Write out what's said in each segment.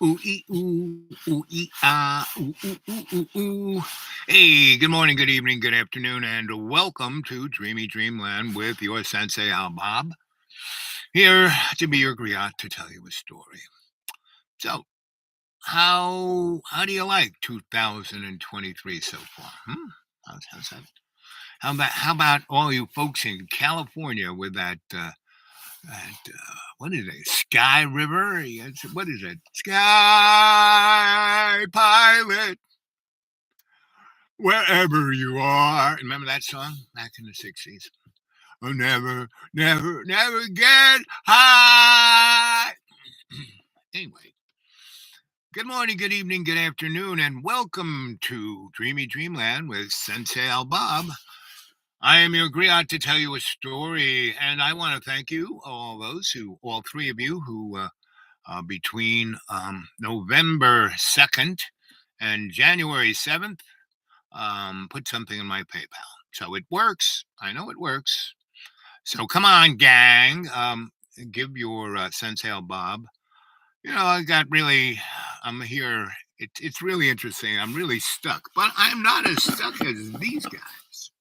Ooh ee ooh ee ah ooh ooh ooh ooh ooh. Hey, good morning, good evening, good afternoon, and welcome to Dreamy Dreamland with your sensei Al Bob. Here to be your griot to tell you a story. So, how do you like 2023 so far? How's that? How about all you folks in California with that what is it? Sky River? What is it? Sky Pilot, wherever you are. Remember that song back in the 60s? Oh, never get high. Anyway, good morning, good evening, good afternoon, and welcome to Dreamy Dreamland with Sensei Al Bob. I am your griot to tell you a story, and I want to thank you, all three of you between November 2nd and January 7th, put something in my PayPal. So it works. I know it works. So come on, gang. Give your Sensei Bob. I'm here. It's really interesting. I'm really stuck, but I'm not as stuck as these guys.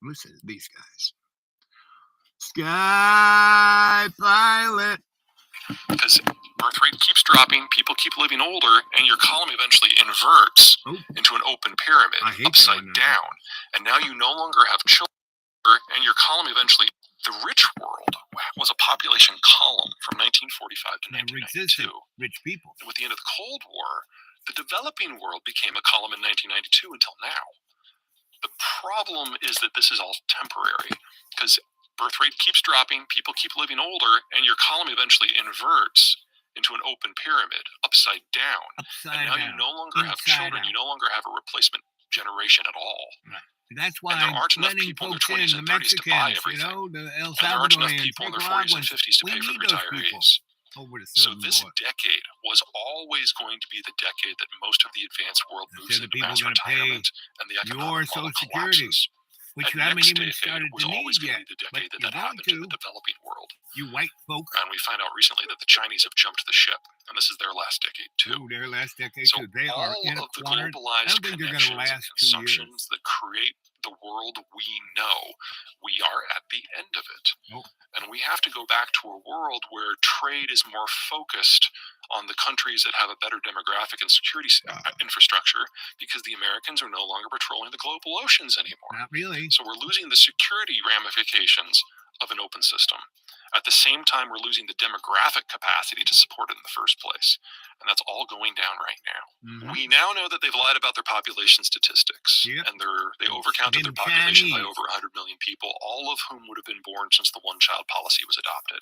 Listen to these guys. Sky Pilot. Because birth rate keeps dropping, people keep living older, and your column eventually inverts into an open pyramid, upside down. And now you no longer have children, and your column eventually, the rich world was a population column from 1945 to 1992. Rich people. And with the end of the Cold War, the developing world became a column in 1992 until now. The problem is that this is all temporary, because birth rate keeps dropping, people keep living older, and your column eventually inverts into an open pyramid, upside down. And now you no longer have children, you no longer have a replacement generation at all. Right. That's why and there aren't enough people in their 20s and 30s to buy everything. The El and there aren't enough people in their 40s and 50s to pay for the retirees. So this decade was always going to be the decade that most of the advanced world moves into mass retirement and the economic model collapses. Which you haven't even started was to always need going yet, to be the decade that happened in the developing world. You white folk. And we find out recently that the Chinese have jumped the ship, and this is their last decade too. Their last decade too. They are in a corner. I don't think they're going to last 2 years. That create the world we know, we are at the end of it. And we have to go back to a world where trade is more focused on the countries that have a better demographic and security infrastructure, because the Americans are no longer patrolling the global oceans anymore. Not really. So we're losing the security ramifications of an open system. At the same time, we're losing the demographic capacity to support it in the first place. And that's all going down right now. Mm-hmm. We now know that they've lied about their population statistics. Yep. And they overcounted their population by over 100 million people, all of whom would have been born since the one-child policy was adopted.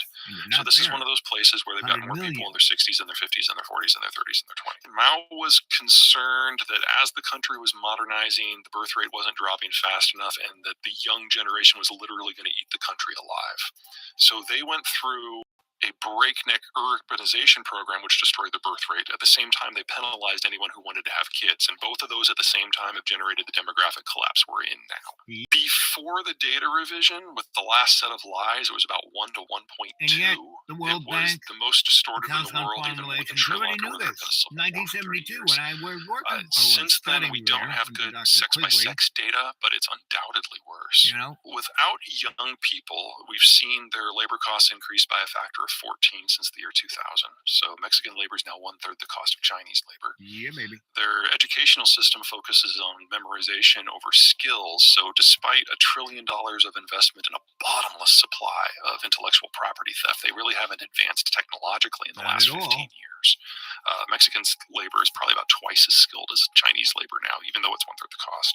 So this is one of those places where they've got more people in their 60s and their 50s and their 40s and their 30s and their 20s. And Mao was concerned that as the country was modernizing, the birth rate wasn't dropping fast enough, and that the young generation was literally going to eat the country alive. So they went through a breakneck urbanization program which destroyed the birth rate. At the same time, they penalized anyone who wanted to have kids, and both of those at the same time have generated the demographic collapse we're in now. Before the data revision, with the last set of lies, it was about 1 to 1.2. And yet, the World Bank, the most distorted in the world, even more than Sri Lanka. Knew this. 1972, when I was working. Since then, we don't have good sex-by-sex data, but it's undoubtedly worse. Without young people, we've seen their labor costs increase by a factor of 14 since the year 2000. So Mexican labor is now 1/3 the cost of Chinese labor. Yeah, maybe. Their educational system focuses on memorization over skills. So despite $1 trillion of investment in a bottomless supply of intellectual property theft, they really haven't advanced technologically in the last 15 years. Mexican labor is probably about twice as skilled as Chinese labor now, even though it's 1/3 the cost.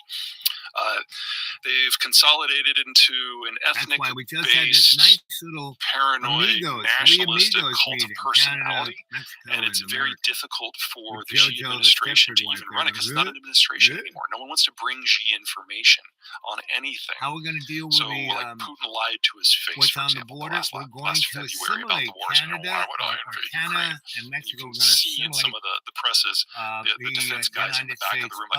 They've consolidated into an ethnic-based, nice little paranoid, nationalistic cult of personality, and it's very difficult for the Xi administration to even run it, because it's not an administration anymore. No one wants to bring Xi information on anything. How are we going to deal with Putin lied to his face, what's for on example, the border? last we're going to February about the wars. Canada, Canada and Mexico. You can see in some of the presses, the defense guys in the back of the room,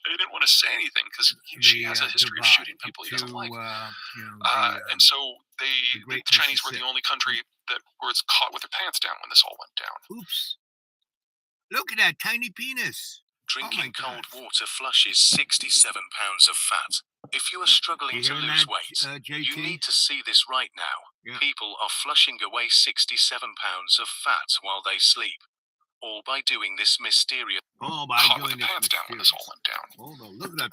they didn't want to say anything because she has a history of shooting people he doesn't like. And so the Chinese were the only country that was caught with their pants down when this all went down. Oops. Look at that tiny penis. Drinking cold water flushes 67 pounds of fat. If you are struggling to lose weight, you need to see this right now. Yeah. People are flushing away 67 pounds of fat while they sleep. All by doing this mysterious... All by doing this pants down when this all went down. Look at that.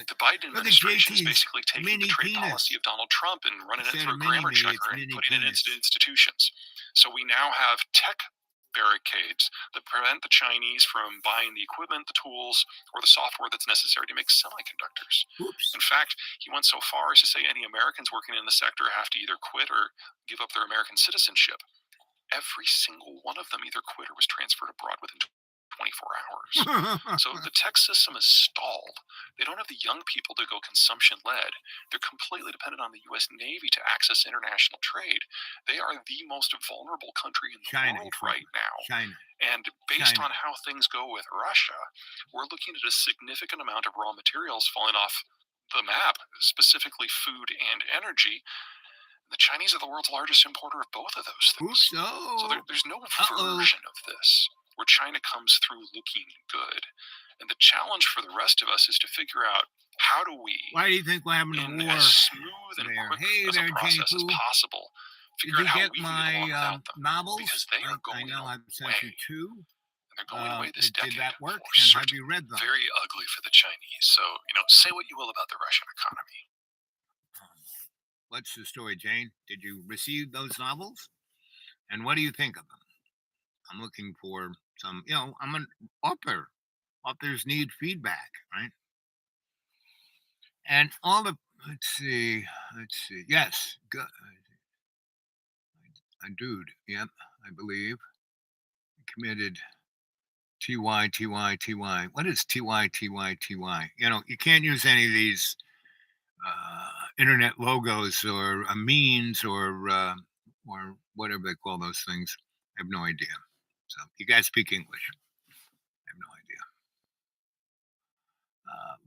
The Biden administration is basically taking the trade policy of Donald Trump and running it through a grammar checker and putting it into institutions. So we now have tech barricades that prevent the Chinese from buying the equipment, the tools, or the software that's necessary to make semiconductors. Oops. In fact, he went so far as to say any Americans working in the sector have to either quit or give up their American citizenship. Every single one of them either quit or was transferred abroad within 24 hours. So the tech system is stalled. They don't have the young people to go consumption-led. They're completely dependent on the U.S. Navy to access international trade. They are the most vulnerable country in the world right now. And based on how things go with Russia, we're looking at a significant amount of raw materials falling off the map, specifically food and energy. The Chinese are the world's largest importer of both of those things. So there's no version of this where China comes through looking good. And the challenge for the rest of us is to figure out how do we, why do you think we're having a war? As smooth and quick as a process as possible, figure out how we can get along without them. Novels? Because they are going away. I've sent you two. And they're going away this decade. Did that work? And have you read them? Very ugly for the Chinese. So, say what you will about the Russian economy. What's the story, Jane? Did you receive those novels? And what do you think of them? I'm looking for some, I'm an author. Authors need feedback, right? And all the, let's see. Yes, good. A dude, yep, I believe. Committed TY. What is TY? You can't use any of these internet logos or memes or whatever they call those things. I have no idea. So you guys speak English. I have no idea.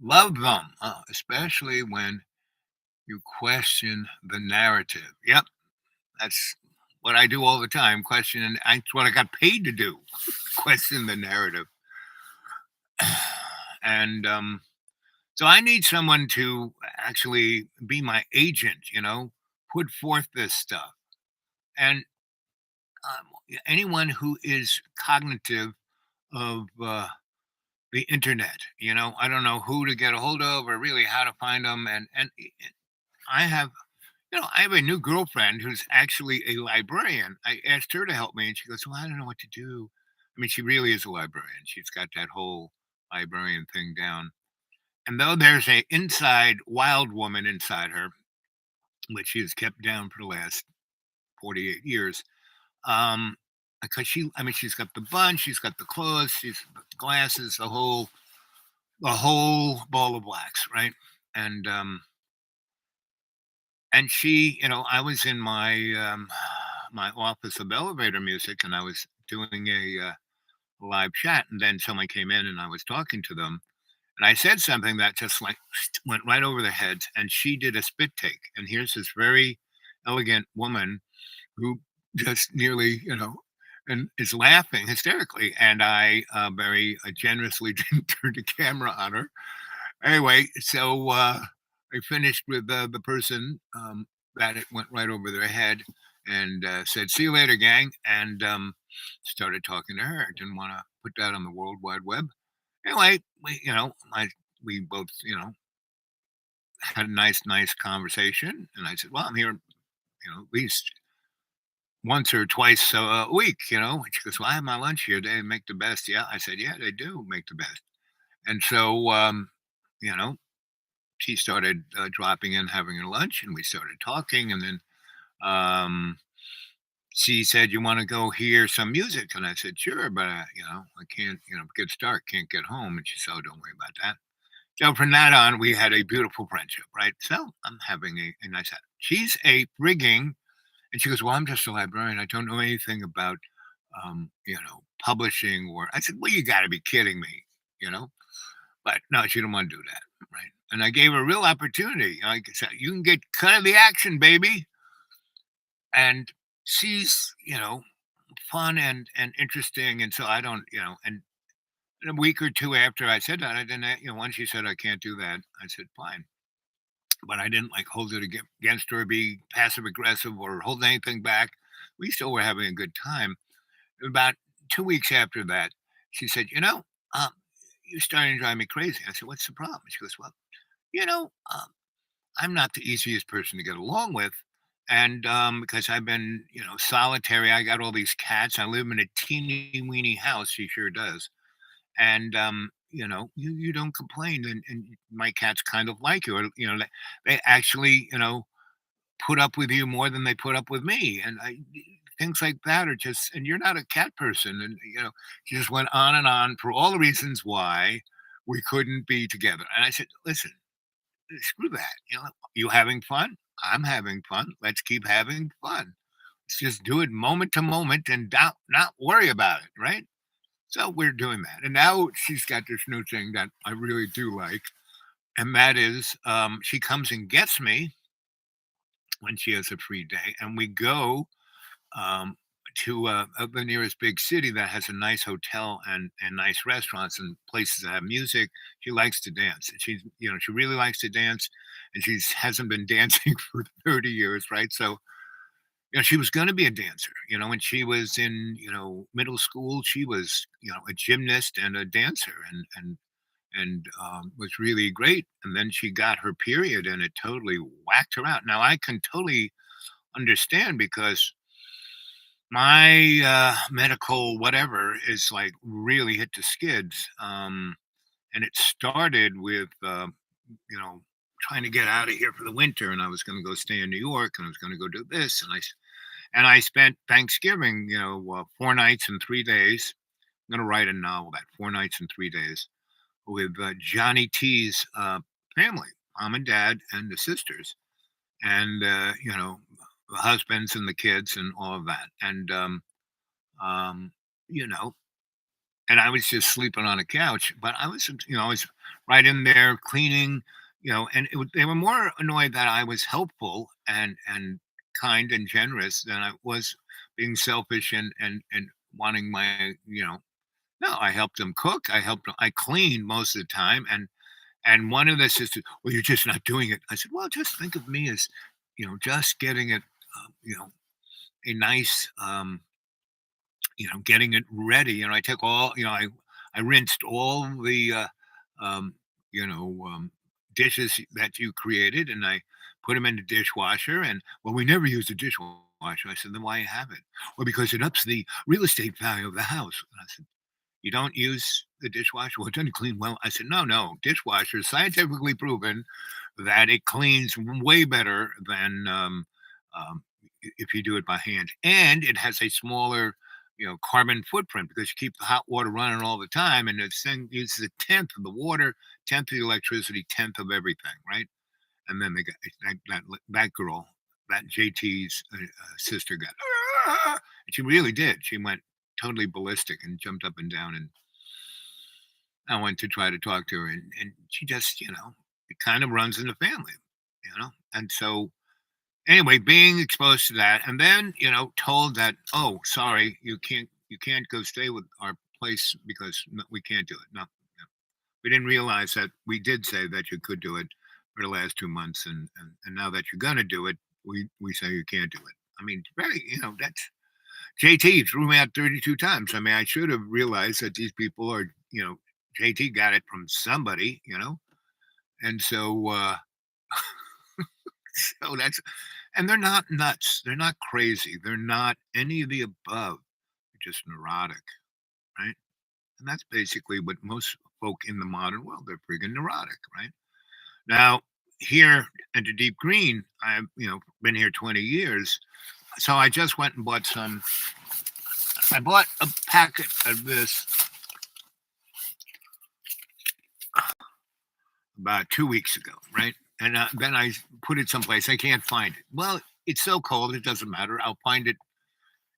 Love them, especially when you question the narrative. Yep, that's what I do all the time. Question, and that's what I got paid to do. Question the narrative. And so I need someone to actually be my agent, put forth this stuff. And anyone who is cognitive of the internet, I don't know who to get a hold of or really how to find them. And I have, I have a new girlfriend who's actually a librarian. I asked her to help me and she goes, well, I don't know what to do. I mean, she really is a librarian. She's got that whole librarian thing down. And though there's a inside wild woman inside her, which she has kept down for the last 48 years, because she's got the bun, she's got the clothes, she's got the glasses, the whole ball of wax, right? And she, I was in my my office of elevator music, and I was doing a live chat, and then someone came in, and I was talking to them. And I said something that just went right over their heads, and she did a spit take. And here's this very elegant woman who just nearly, and is laughing hysterically. And I very generously didn't turn the camera on her. Anyway, so I finished with the person that it went right over their head and said, see you later, gang. And started talking to her. I didn't want to put that on the World Wide Web. Anyway, we both, had a nice conversation. And I said, well, I'm here, at least once or twice a week, And she goes, well, I have my lunch here. They make the best. Yeah. I said, yeah, they do make the best. And so, she started dropping in, having her lunch, and we started talking. And then she said, you want to go hear some music? And I said, sure, but, I can't, get started, can't get home. And she said, oh, don't worry about that. So from that on, we had a beautiful friendship, right? So I'm having a nice, she's a frigging, and she goes, well, I'm just a librarian. I don't know anything about, publishing or, I said, well, you got to be kidding me, but no, she didn't want to do that, right? And I gave her a real opportunity. Like I said, you can get cut of the action, baby. And she's, fun and interesting. And so I don't, and a week or two after I said that, I didn't, once she said I can't do that, I said fine. But I didn't like hold it against her, be passive aggressive, or hold anything back. We still were having a good time. About 2 weeks after that, she said, um, you're starting to drive me crazy. I said, what's the problem? She goes, well, you know, um, I'm not the easiest person to get along with. And because I've been, solitary, I got all these cats. I live in a teeny weeny house. She sure does. And, you don't complain. And my cats kind of like you. Or, they actually, put up with you more than they put up with me. And things like that are just, and you're not a cat person. And, she just went on and on for all the reasons why we couldn't be together. And I said, listen, screw that. You having fun? I'm having fun. Let's keep having fun. Let's just do it moment to moment and not worry about it, right? So we're doing that. And now she's got this new thing that I really do like. And that is she comes and gets me when she has a free day. And we go um, to the nearest big city that has a nice hotel and nice restaurants and places that have music. She likes to dance. She's, she really likes to dance, and she hasn't been dancing for 30 years, right? So, she was going to be a dancer. When she was in, middle school, she was, a gymnast and a dancer, and was really great. And then she got her period, and it totally whacked her out. Now I can totally understand because my medical whatever is like really hit the skids. And it started with you know trying to get out of here for the winter, and I was going to go stay in New York, and I was going to go do this, and I spent Thanksgiving, 4 nights and 3 days. I'm going to write a novel about 4 nights and 3 days with Johnny T's family, mom and dad and the sisters, and the husbands and the kids and all of that. And um, you know, and I was just sleeping on a couch, but I was right in there cleaning, and they were more annoyed that I was helpful and kind and generous than I was being selfish and wanting my, no, I helped them cook. I cleaned most of the time. And one of the sisters, well, you're just not doing it. I said, well, just think of me as, just getting it, a nice, getting it ready. I took all, I rinsed all the, um, you know, dishes that you created, and I put them in the dishwasher. And well, we never use the dishwasher. I said, then why have it? Well, because it ups the real estate value of the house. And I said, you don't use the dishwasher? Well, it doesn't clean well. I said, no, no, dishwasher is scientifically proven that it cleans way better than um, if you do it by hand, and it has a smaller, carbon footprint because you keep the hot water running all the time, and this thing uses a tenth of the water, tenth of the electricity, tenth of everything, right? And then they got that girl, that JT's sister got, "Ah!" and she really did. She went totally ballistic and jumped up and down, and I went to try to talk to her, and she just, it kind of runs in the family, and so anyway, being exposed to that, and then told that, oh, sorry, you can't go stay with our place because we can't do it. No, no. We didn't realize that we did say that you could do it for the last 2 months, and now that you're gonna do it, we say you can't do it. I mean, very, that's JT threw me out 32 times. I mean, I should have realized that these people are, JT got it from somebody, and so so that's, and they're not nuts. They're not crazy. They're not any of the above. They're just neurotic, right? And that's basically what most folk in the modern world, they're friggin' neurotic, right? Now, here at the Deep Green, I've, been here 20 years. So I just went and bought I bought a packet of this about 2 weeks ago, right? And then I put it someplace. I can't find it. Well, it's so cold, it doesn't matter. I'll find it,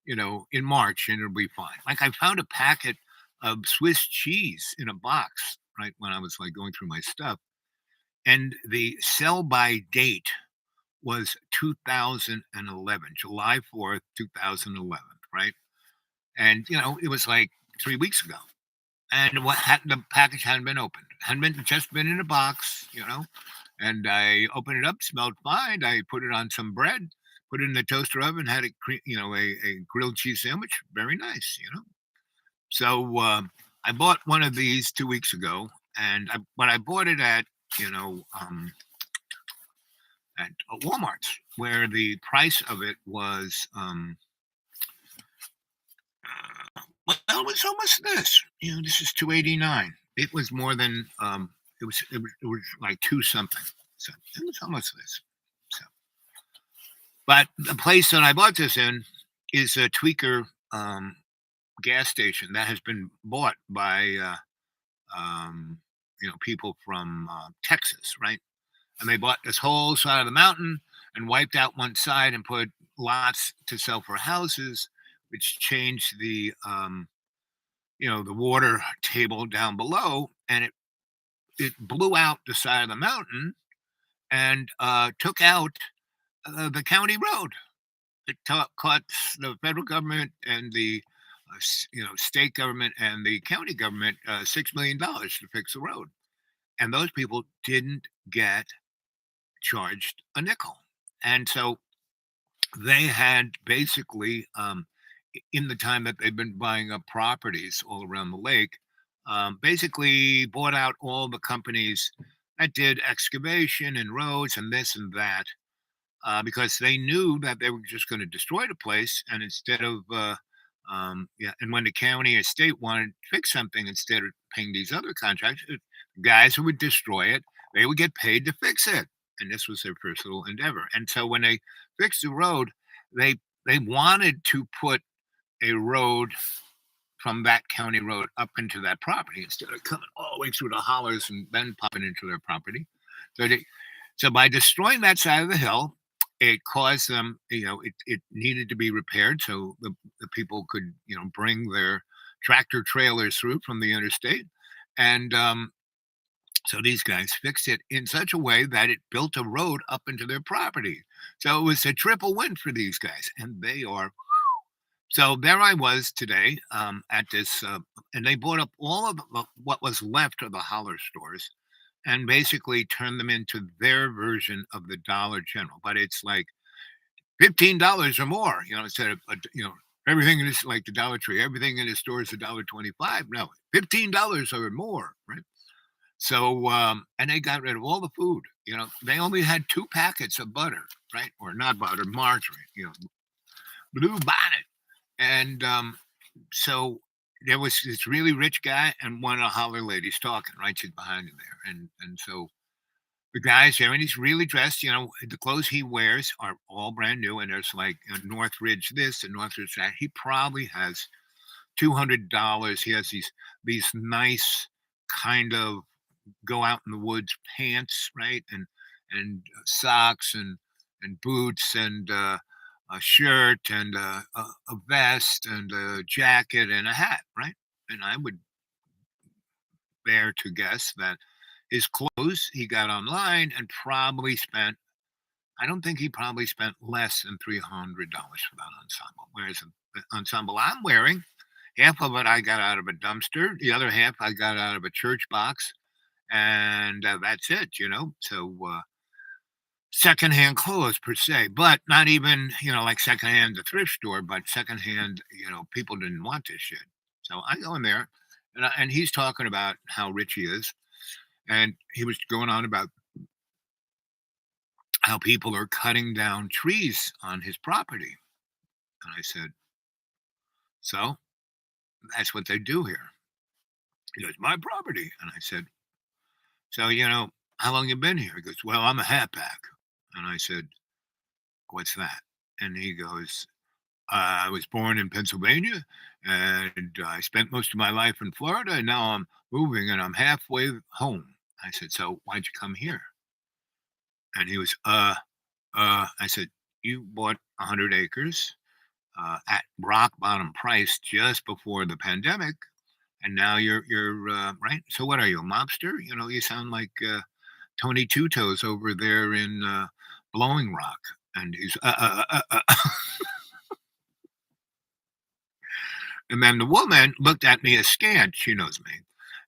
in March, and it'll be fine. Like I found a packet of Swiss cheese in a box, right, when I was like going through my stuff. And the sell by date was 2011, July 4th, 2011, right? And it was like 3 weeks ago, and the package hadn't been opened, hadn't been just been in a box, and I opened it up, smelled fine. I put it on some bread, put it in the toaster oven, had a grilled cheese sandwich, very nice. So I bought one of these 2 weeks ago, but I bought it you know um, at Walmart's, where the price of it was well, it was almost this. This is 289. It was more than it was like two something. So it was almost this. So, but the place that I bought this in is a Tweaker gas station that has been bought by people from Texas, right? And they bought this whole side of the mountain and wiped out one side and put lots to sell for houses, which changed the water table down below, and it blew out the side of the mountain and took out the county road. It caught the federal government and the state government and the county government $6 million to fix the road, and those people didn't get charged a nickel. And so they had basically, in the time that they've been buying up properties all around the lake, basically bought out all the companies that did excavation and roads and this and that, because they knew that they were just going to destroy the place. And instead of, yeah, and when the county or state wanted to fix something, instead of paying these other contractors, guys who would destroy it, they would get paid to fix it. And this was their first little endeavor. And so when they fixed the road, they wanted to put a road from that county road up into that property instead of coming all the way through the hollers and then popping into their property. So by destroying that side of the hill, it caused them, it needed to be repaired so the people could, bring their tractor trailers through from the interstate. And so these guys fixed it in such a way that it built a road up into their property. So it was a triple win for these guys, and they are. So there I was today at this, and they bought up all of what was left of the holler stores, and basically turned them into their version of the Dollar General. But it's like $15 or more, instead of everything in this, like the Dollar Tree, everything in the store is $1.25. No, $15 or more, right? So, and they got rid of all the food. They only had 2 packets of butter, right? Or not butter, margarine, Blue Bonnet. And so there was this really rich guy and one of the holler ladies talking, right? She's behind him there. And so the guy's there and he's really dressed, the clothes he wears are all brand new. And there's like Northridge this and Northridge that. He probably has $200. He has these nice kind of go out in the woods pants, right? And socks and boots and a shirt and a vest and a jacket and a hat, right? And I would bear to guess that his clothes he got online and probably spent. I don't think he probably spent less than $300 for that ensemble. Whereas the ensemble I'm wearing, half of it I got out of a dumpster, the other half I got out of a church box, and that's it. So secondhand clothes per se, but not even like secondhand the thrift store, but secondhand. People didn't want this shit, so I go in there, and he's talking about how rich he is, and he was going on about how people are cutting down trees on his property, and I said, so that's what they do here. He goes, my property, and I said, so how long you been here? He goes, well, I'm a hat pack, and I said, what's that? And he goes, I was born in Pennsylvania and I spent most of my life in Florida. And now I'm moving and I'm halfway home. I said, so why'd you come here? And he was, I said, you bought 100 acres at rock bottom price just before the pandemic. And now you're right. So what are you, a mobster? You sound like Tony Two Toes over there in Blowing Rock. And he's And then the woman looked at me askance. She knows me.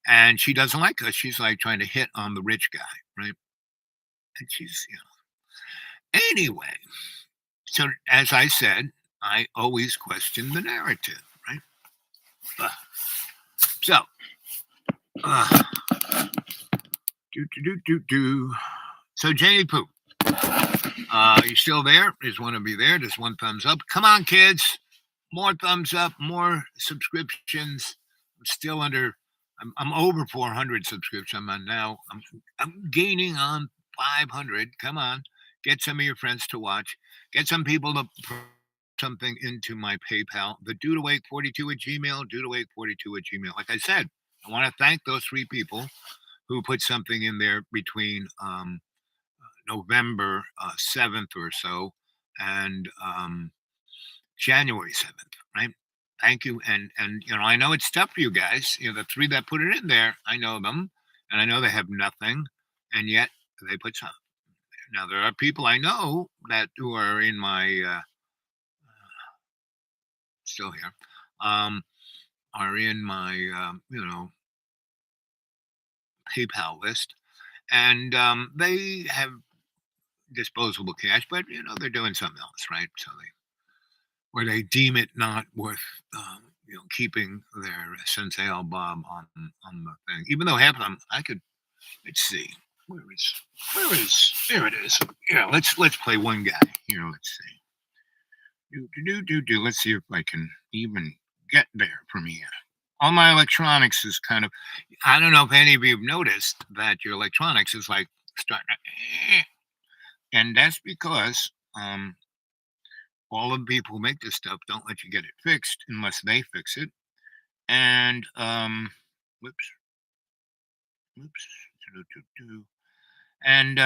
And she doesn't like us. She's like trying to hit on the rich guy, right? And she's, Anyway, so as I said, I always question the narrative, right? So, So, Jamie Poo, you still there? Is one of you there? Just one thumbs up. Come on, kids. More thumbs up, more subscriptions. I'm still under. I'm over 400 subscriptions. I'm gaining on 500. Come on, get some of your friends to watch. Get some people to put something into my PayPal. The dudeawake42@gmail. Dudeawake42@gmail. Like I said, I want to thank those 3 people who put something in there between November 7th or so and January 7th, right? Thank you. And I know it's tough for you guys. The 3 that put it in there, I know them, and I know they have nothing, and yet they put some. Now there are people I know that who are in my still here, are in my PayPal list, and they have disposable cash, but they're doing something else, right? So they deem it not worth keeping their Sensei Bob on the thing. Even though half of them I could. Let's see. Where is there it is. Let's play one guy here. Let's see. Let's see if I can even get there from here. All my electronics is kind of. I don't know if any of you have noticed that your electronics is like starting to, and that's because all the people who make this stuff don't let you get it fixed unless they fix it. And whoops. And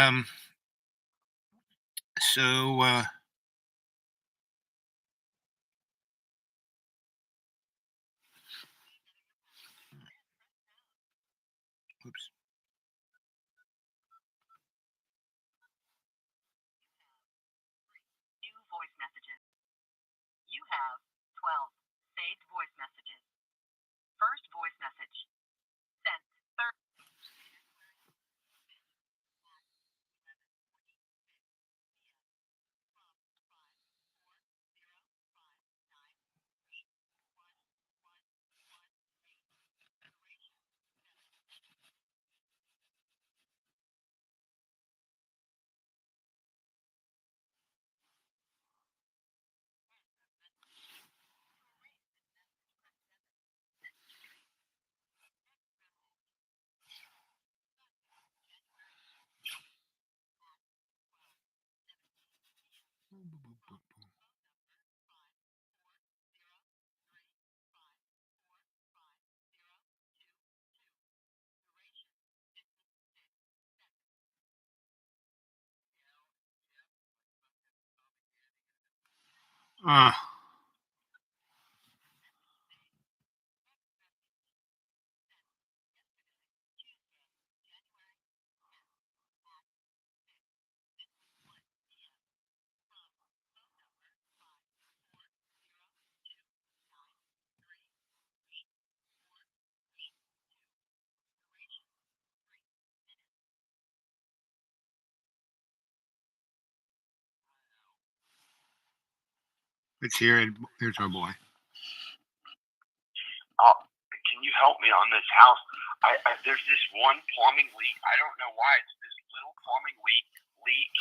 so oops. New voice messages. You have 12 saved voice messages. First voice message. Sent. Third. Let's hear it. Here's our boy. Can you help me on this house? There's this one plumbing leak. I don't know why. It's this little plumbing leak,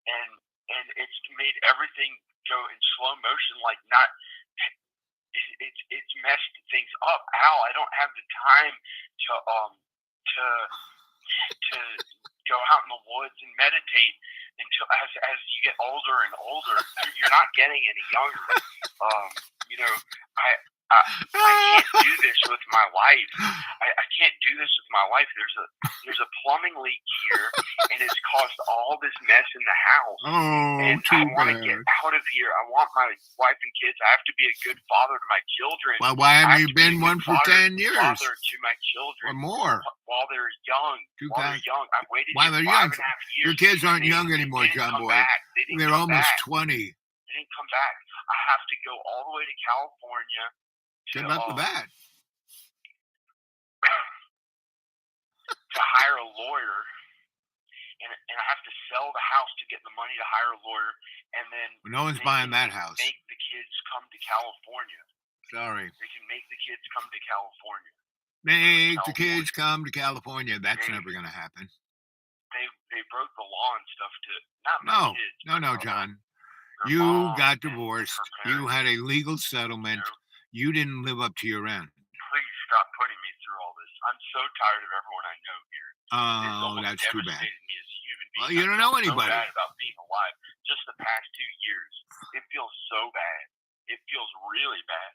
and it's made everything go in slow motion. Like not, it's messed things up. Ow! I don't have the time to go out in the woods and meditate until as you get older and older. You're not getting any younger. I can't do this with my life. I can't do this with my life. There's a plumbing leak here, and it's caused all this mess in the house. And I want to get out of here. I want my wife and kids. I have to be a good father to my children. Well, why haven't you been one for 10 years? Father to my children or more while they're young. They're young. I waited while they're 5.5 young. years. Your kids aren't young anymore, John Boy. They're almost 20. They didn't come back. I have to go all the way to California Good luck with that. To hire a lawyer, and I have to sell the house to get the money to hire a lawyer, and then no one's buying that house. Make the kids come to California. Sorry. They can make the kids come to California. Make the kids come to California. That's never going to happen. They broke the law and stuff to not my kids. No, John. You got divorced. You had a legal settlement. You didn't live up to your end. Please stop putting me through all this. I'm so tired of everyone I know here. Oh, that's too bad. Me as a human being. Well, you don't know anybody. So bad about being alive. Just the past 2 years, it feels so bad. It feels really bad.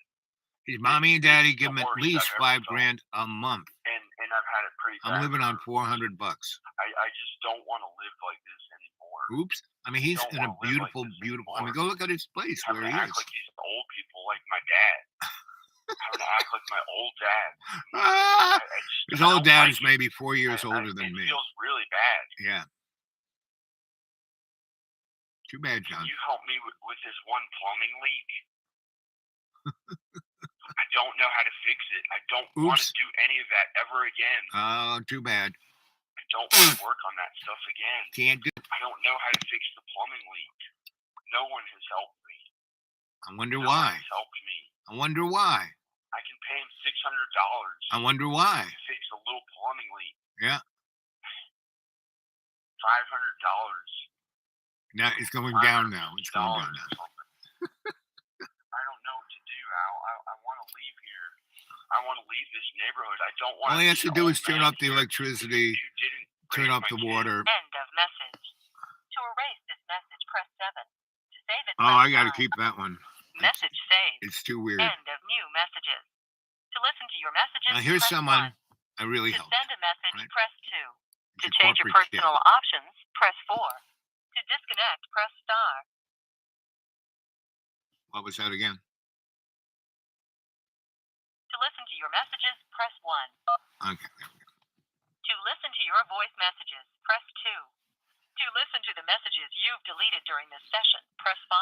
His mommy and daddy give him at least $5,000 a month. And I've had it pretty bad. I'm living on $400. I just don't want to live like this anymore. Oops. I mean, he's in a beautiful. I mean, go look at his place where he is. Act like these old people, like my dad. Having to act like my old dad. His old dad is maybe 4 years older than me. It feels really bad. Yeah. Too bad, John. Can you help me with this one plumbing leak? I don't know how to fix it. I don't want to do any of that ever again. Oh, too bad. I don't want to work on that stuff again. Can't do it. I don't know how to fix the plumbing leak. No one has helped me. I wonder why. No one has helped me. I wonder why. I can pay him $600. I wonder why. To fix a little plumbing leak. Yeah. $500. Now it's going down now. It's going down now. I don't know what to do, Al. I want to leave here. I want to leave this neighborhood. I don't want. All he has to do is turn up the electricity, turn up the water. End of message. To erase this message, press 7. To save it, I got to keep that one. Message saved. It's too weird. End of new messages. To listen to your messages, now here's press someone 1. I really to helped. send a message, right? press 2. It's to change your personal options, press 4. To disconnect, press star. What was that again? To listen to your messages, press 1. Okay. To listen to your voice messages, press 2. To listen to the messages you've deleted during this session, press 5.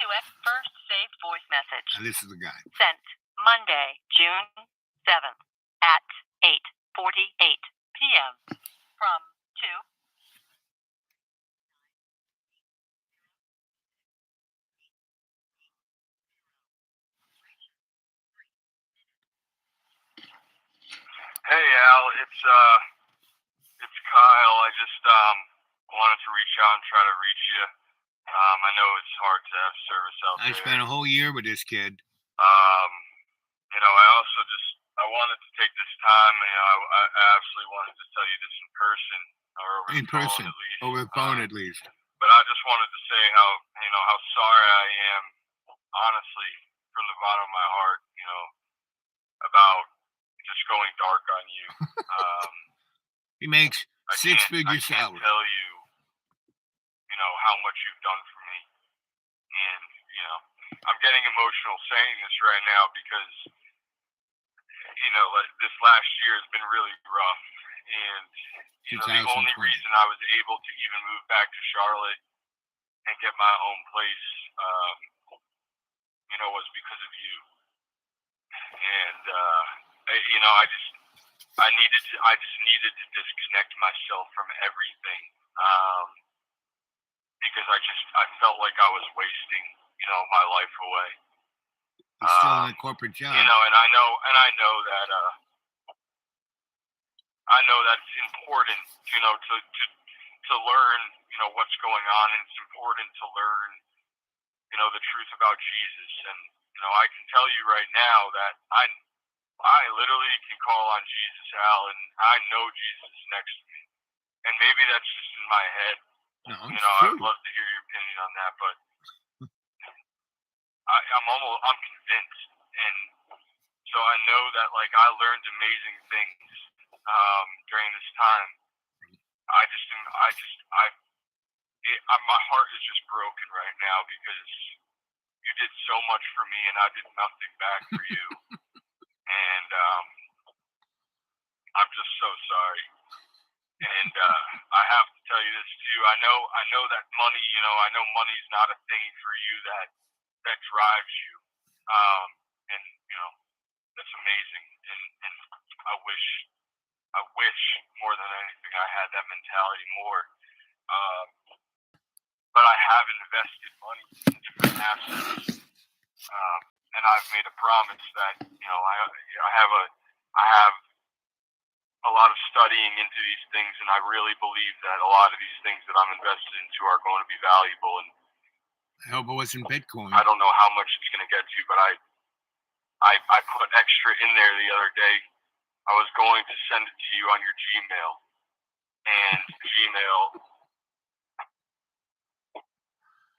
To first saved voice message. And this is the guy. Sent Monday, June 7th at 8:48 p.m. from 2. Hey Al, it's Kyle. I just wanted to reach out and try to reach you. I know it's hard to have service out there. I spent a whole year with this kid. I wanted to take this time. I absolutely wanted to tell you this in person or over the phone at least. Over the phone at least. But I just wanted to say how sorry I am, honestly, from the bottom of my heart. About just going dark on you. He makes six-figure salary. I can't tell you, how much you've done for me. And, I'm getting emotional saying this right now because, this last year has been really rough. And, the only reason I was able to even move back to Charlotte and get my own place, was because of you. And, I just needed to disconnect myself from everything, because I felt like I was wasting, my life away. He's still in a corporate job. And I know that it's important, to learn, what's going on, and it's important to learn, the truth about Jesus. And, I can tell you right now that I literally can call on Jesus, Al, and I know Jesus is next to me. And maybe that's just in my head. No, I'd love to hear your opinion on that, but I'm convinced. And so I know that, I learned amazing things, during this time. My heart is just broken right now because you did so much for me and I did nothing back for you. And I'm just so sorry. And I have to tell you this too. I know that money, I know money's not a thing for you that drives you. And that's amazing, and I wish more than anything I had that mentality more. But I have invested money in different assets, and I've made a promise that I have a lot of studying into these things, and I really believe that a lot of these things that I'm invested into are going to be valuable. And I hope it wasn't Bitcoin. I don't know how much it's going to get to, but I put extra in there the other day. I was going to send it to you on your Gmail, and Gmail,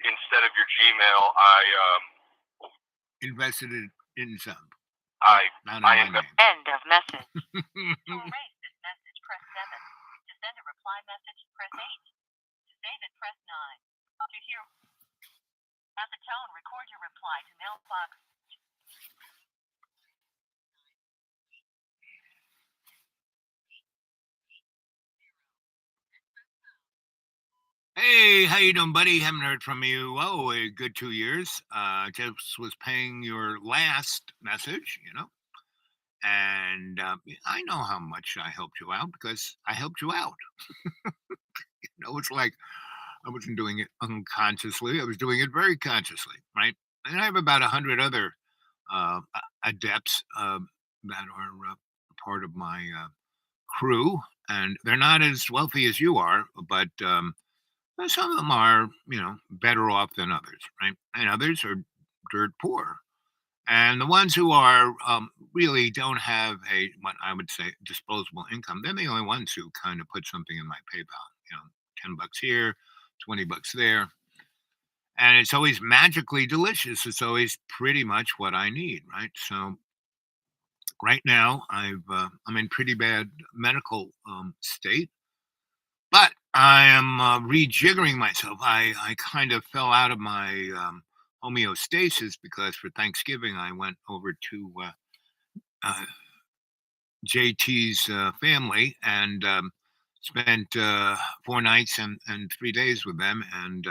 instead of your Gmail, I invested it in some. End of message. To erase this message, press 7. To send a reply message, press 8. To save it, press 9. To hear at the tone, record your reply to mailbox. Hey, how you doing, buddy? Haven't heard from you. Oh, a good 2 years. Just was paying your last message, and I know how much I helped you out because I helped you out. It's like I wasn't doing it unconsciously; I was doing it very consciously, right? And I have about 100 other adepts that are part of my crew, and they're not as wealthy as you are, but some of them are, better off than others, right? And others are dirt poor. And the ones who are really don't have what I would say disposable income, they're the only ones who kind of put something in my PayPal. $10 here, $20 there, and it's always magically delicious. It's always pretty much what I need, right? So right now, I'm in pretty bad medical state, but I am rejiggering myself. I kind of fell out of my homeostasis because for Thanksgiving I went over to JT's family and spent 4 nights and 3 days with them. And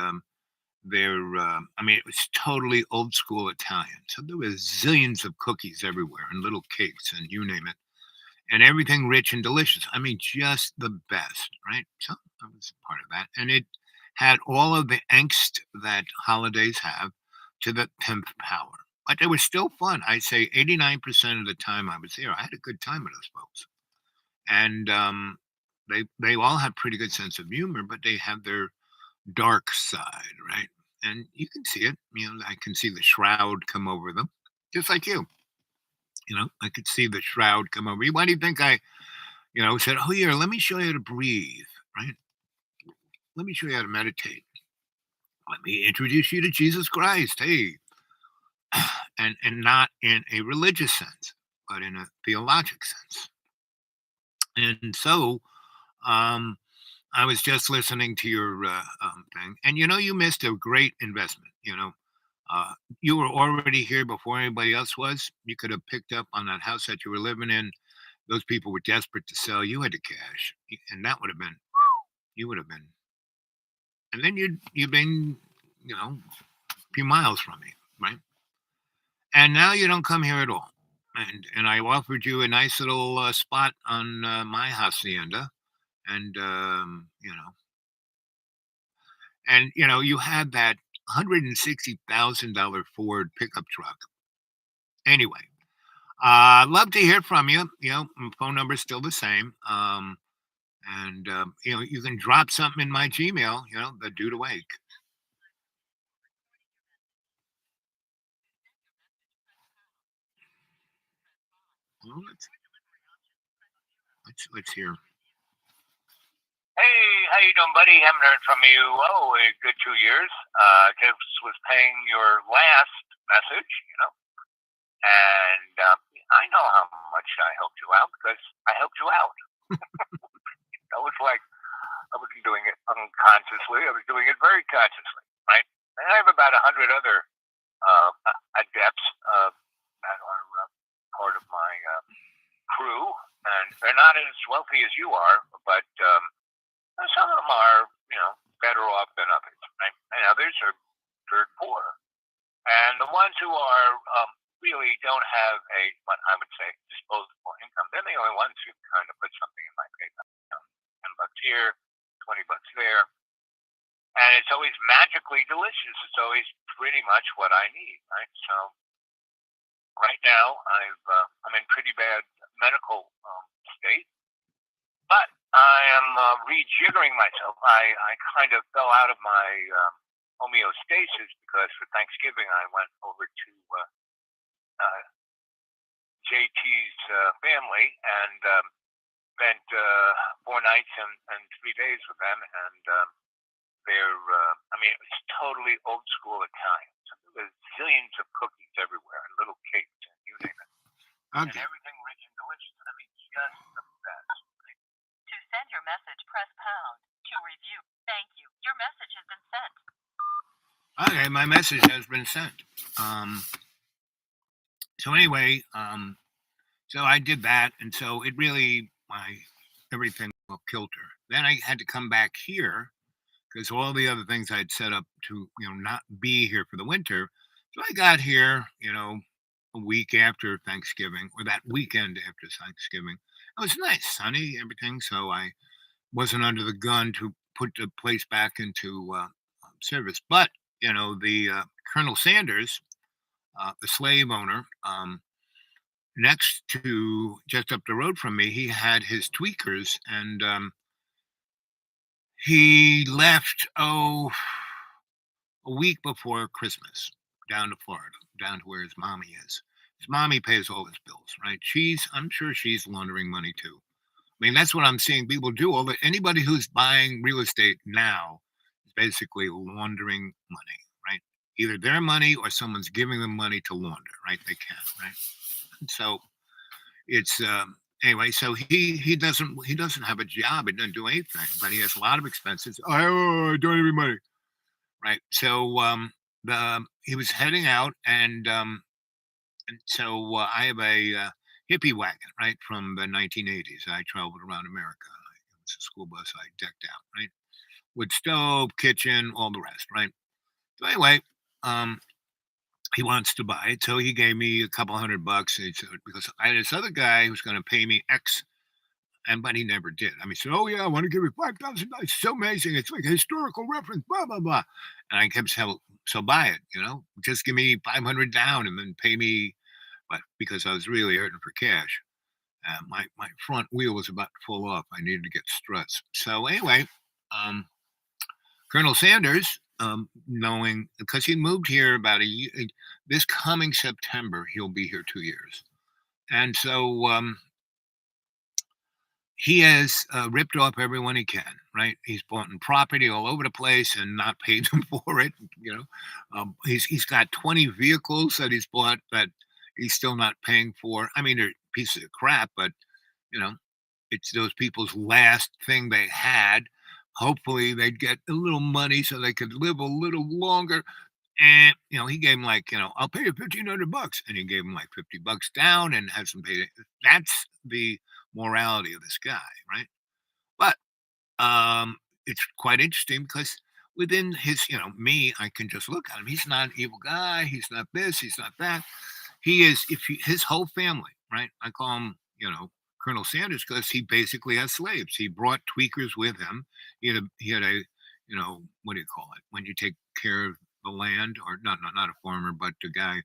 it was totally old school Italian. So there was zillions of cookies everywhere and little cakes and you name it. And everything rich and delicious. I mean, just the best, right? So I was part of that. And it had all of the angst that holidays have to the 10th power. But they were still fun. I'd say 89% of the time I was there, I had a good time with those folks. And they all have pretty good sense of humor, but they have their dark side, right? And you can see it. I can see the shroud come over them, just like you. I could see the shroud come over you. Why do you think I said, "Oh, here, let me show you how to breathe," right? Let me show you how to meditate. Let me introduce you to Jesus Christ. Hey, and not in a religious sense, but in a theologic sense. And so, um, I was just listening to your thing, and you missed a great investment. You were already here before anybody else was. You could have picked up on that house that you were living in. Those people were desperate to sell. You had the cash, and that would have been, you would have been, and then you'd been, a few miles from me, right? And now you don't come here at all. And I offered you a nice little spot on my hacienda, and you had that $160,000 Ford pickup truck. Anyway, love to hear from you. My phone number is still the same. And you can drop something in my Gmail. The dude awake. Well, let's hear. Hey, how you doing, buddy? Haven't heard from you. Oh, a good 2 years. Just was paying your last message, and I know how much I helped you out because I helped you out. It was like I wasn't doing it unconsciously. I was doing it very consciously, right? And I have about 100 other adepts that are part of my crew, and they're not as wealthy as you are, but some of them are, better off than others, right? And others are dirt poor. And the ones who are really don't have what I would say, disposable income. They're the only ones who kind of put something in my PayPal account. $10 here, $20 there. And it's always magically delicious. It's always pretty much what I need, right? So right now, I'm in pretty bad medical state, but I am rejiggering myself. I kind of fell out of my homeostasis because for Thanksgiving I went over to JT's family and spent 4 nights and 3 days with them, and it was totally old school Italian. So there was zillions of cookies everywhere and little cakes and you name it. Okay. And everything rich and delicious. Just the best. To send your message, press pound. To review, thank you. Your message has been sent. Okay, my message has been sent. So anyway, so I did that, and so it really, everything off kilter. Then I had to come back here because all the other things I'd set up to, not be here for the winter. So I got here, a week after Thanksgiving, or that weekend after Thanksgiving. It was nice, sunny, everything. So I wasn't under the gun to put the place back into service. But the Colonel Sanders, the slave owner, next to just up the road from me, he had his tweakers, and he left a week before Christmas down to Florida, down to where his mommy is. His mommy pays all his bills, right? I'm sure she's laundering money too. That's what I'm seeing people do. Anybody who's buying real estate now is basically laundering money, right? Either their money or someone's giving them money to launder, right? They can, right? So it's anyway. So he doesn't have a job. He doesn't do anything, but he has a lot of expenses. I don't have any money, right? So he was heading out, and so I have a hippie wagon, right, from the 1980s. I traveled around America. It was a school bus I decked out, right, with stove, kitchen, all the rest, right. So anyway, he wants to buy it, so he gave me a couple $100 because I had this other guy who's going to pay me X, but he never did. He said, "Oh yeah, I want to give you $5,000. It's so amazing. It's like a historical reference." Blah blah blah. And I kept saying, "So buy it. Just give me 500 down and then pay me." But because I was really hurting for cash, my front wheel was about to fall off. I needed to get struts. So anyway, Colonel Sanders, knowing because he moved here about a year, this coming September he'll be here 2 years, and so he has ripped off everyone he can. Right, he's bought property all over the place and not paid them for it. He's got 20 vehicles that he's bought that he's still not paying for. They're pieces of crap, but it's those people's last thing they had. Hopefully they'd get a little money so they could live a little longer. And he gave him I'll pay you $1,500, and he gave him like $50 down and has them pay it. That's the morality of this guy, right? But it's quite interesting because within his, me, I can just look at him. He's not an evil guy. He's not this. He's not that. He is, his whole family, right? I call him, Colonel Sanders because he basically has slaves. He brought tweakers with him. He had a, what do you call it? When you take care of the land, or not a farmer, but the guy,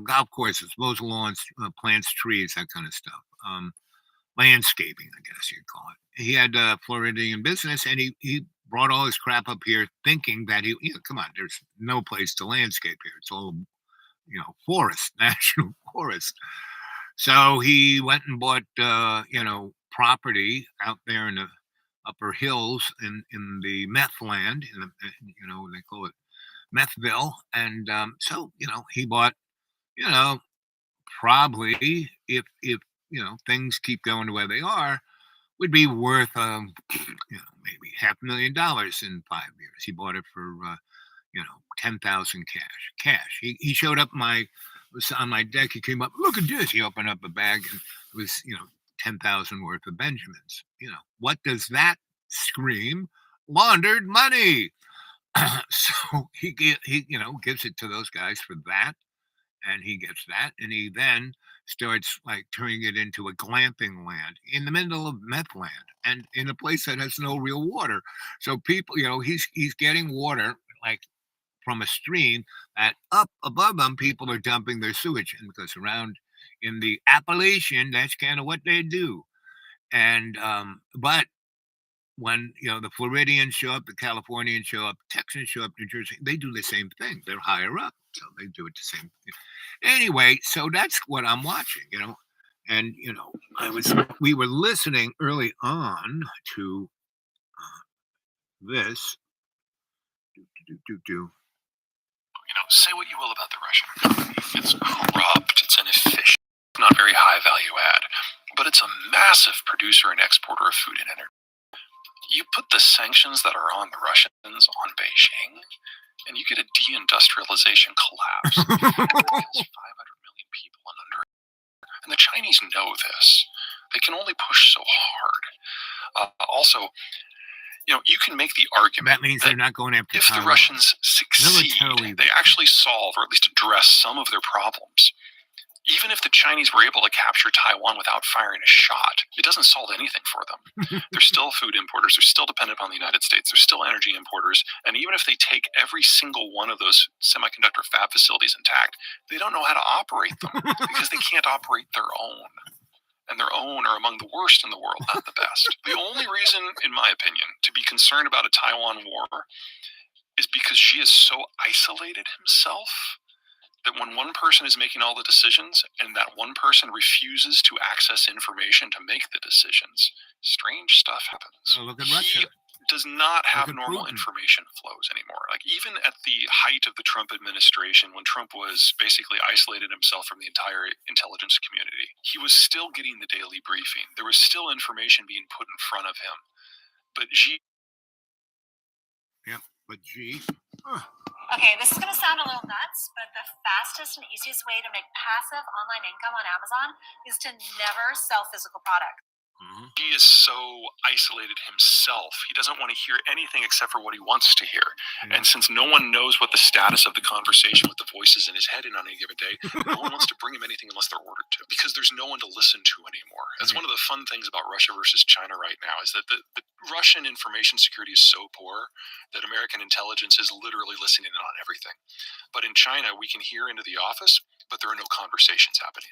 golf courses, mows lawns, plants trees, that kind of stuff. Landscaping, I guess you'd call it. He had Floridian business, and he brought all his crap up here thinking that come on, there's no place to landscape here. It's all forest, national forest. So he went and bought, property out there in the upper hills in the meth land, they call it Methville. And so, he bought, probably if, things keep going the way they are, would be worth, maybe $500,000 in 5 years. He bought it for, 10,000 cash. He showed up was on my deck. He came up, look at this. He opened up a bag, and it was, 10,000 worth of Benjamins. What does that scream? Laundered money. So he gives it to those guys for that. And he gets that, and he then starts like turning it into a glamping land in the middle of meth land and in a place that has no real water. So people, he's getting water like from a stream that up above them people are dumping their sewage in, because around in the Appalachian, that's kind of what they do. And but when the Floridians show up, the Californians show up, Texans show up, New Jersey, they do the same thing. They're higher up, so they do it the same thing. Anyway, so that's what I'm watching, and we were listening early on to this. Say what you will about the Russian economy. It's corrupt, it's inefficient, not very high value add, but it's a massive producer and exporter of food and energy. You put the sanctions that are on the Russians on Beijing, and you get a deindustrialization collapse. It kills 500 million people in under. And the Chinese know this. They can only push so hard. Also, you can make the argument that means they're not going after if the Russians succeed, they actually solve or at least address some of their problems. Even if the Chinese were able to capture Taiwan without firing a shot, it doesn't solve anything for them. They're still food importers. They're still dependent on the United States. They're still energy importers. And even if they take every single one of those semiconductor fab facilities intact, they don't know how to operate them because they can't operate their own. And their own are among the worst in the world, not the best. The only reason, in my opinion, to be concerned about a Taiwan war is because Xi has so isolated himself that when one person is making all the decisions and that one person refuses to access information to make the decisions, strange stuff happens. Oh, look at Russia. He does not have normal information flows anymore. Like even at the height of the Trump administration, when Trump was basically isolated himself from the entire intelligence community, he was still getting the daily briefing. There was still information being put in front of him. But Xi... Yeah, but Xi... Okay, this is going to sound a little nuts, but the fastest and easiest way to make passive online income on Amazon is to never sell physical products. He is so isolated himself. He doesn't want to hear anything except for what he wants to hear. And since no one knows what the status of the conversation with the voices in his head in on any given day, no one wants to bring him anything unless they're ordered to, because there's no one to listen to anymore. That's one of the fun things about Russia versus China right now, is that the Russian information security is so poor that American intelligence is literally listening in on everything. But in China, we can hear into the office, but there are no conversations happening.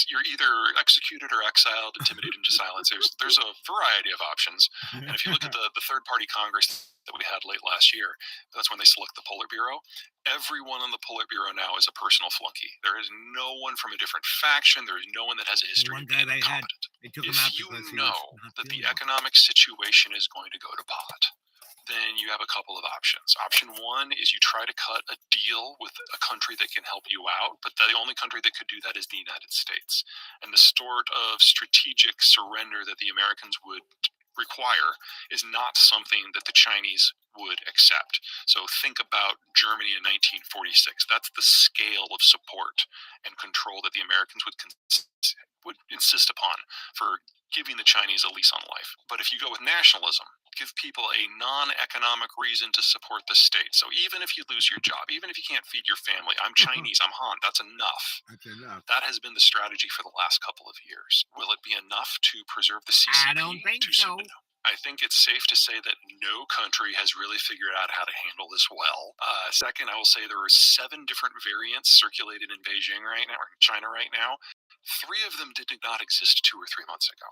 You're either executed or exiled, intimidated into silence. There's a variety of options. And if you look at the third-party Congress that we had late last year, that's when they select the Politburo. Everyone on the Politburo now is a personal flunky. There is no one from a different faction. There is no one that has a history of being competent. If you know that the economic situation is going to go to pot, then you have a couple of options. Option one is you try to cut a deal with a country that can help you out, but the only country that could do that is the United States. And the sort of strategic surrender that the Americans would require is not something that the Chinese would accept. So think about Germany in 1946. That's the scale of support and control that the Americans would insist upon for giving the Chinese a lease on life. But if you go with nationalism, give people a non-economic reason to support the state. So even if you lose your job, even if you can't feed your family, I'm Chinese, I'm Han, that's enough. That has been the strategy for the last couple of years. Will it be enough to preserve the CCP? I don't think so. I think it's safe to say that no country has really figured out how to handle this well. Second, I will say there are 7 different variants circulated in Beijing right now, or China right now. 3 of them did not exist 2 or 3 months ago.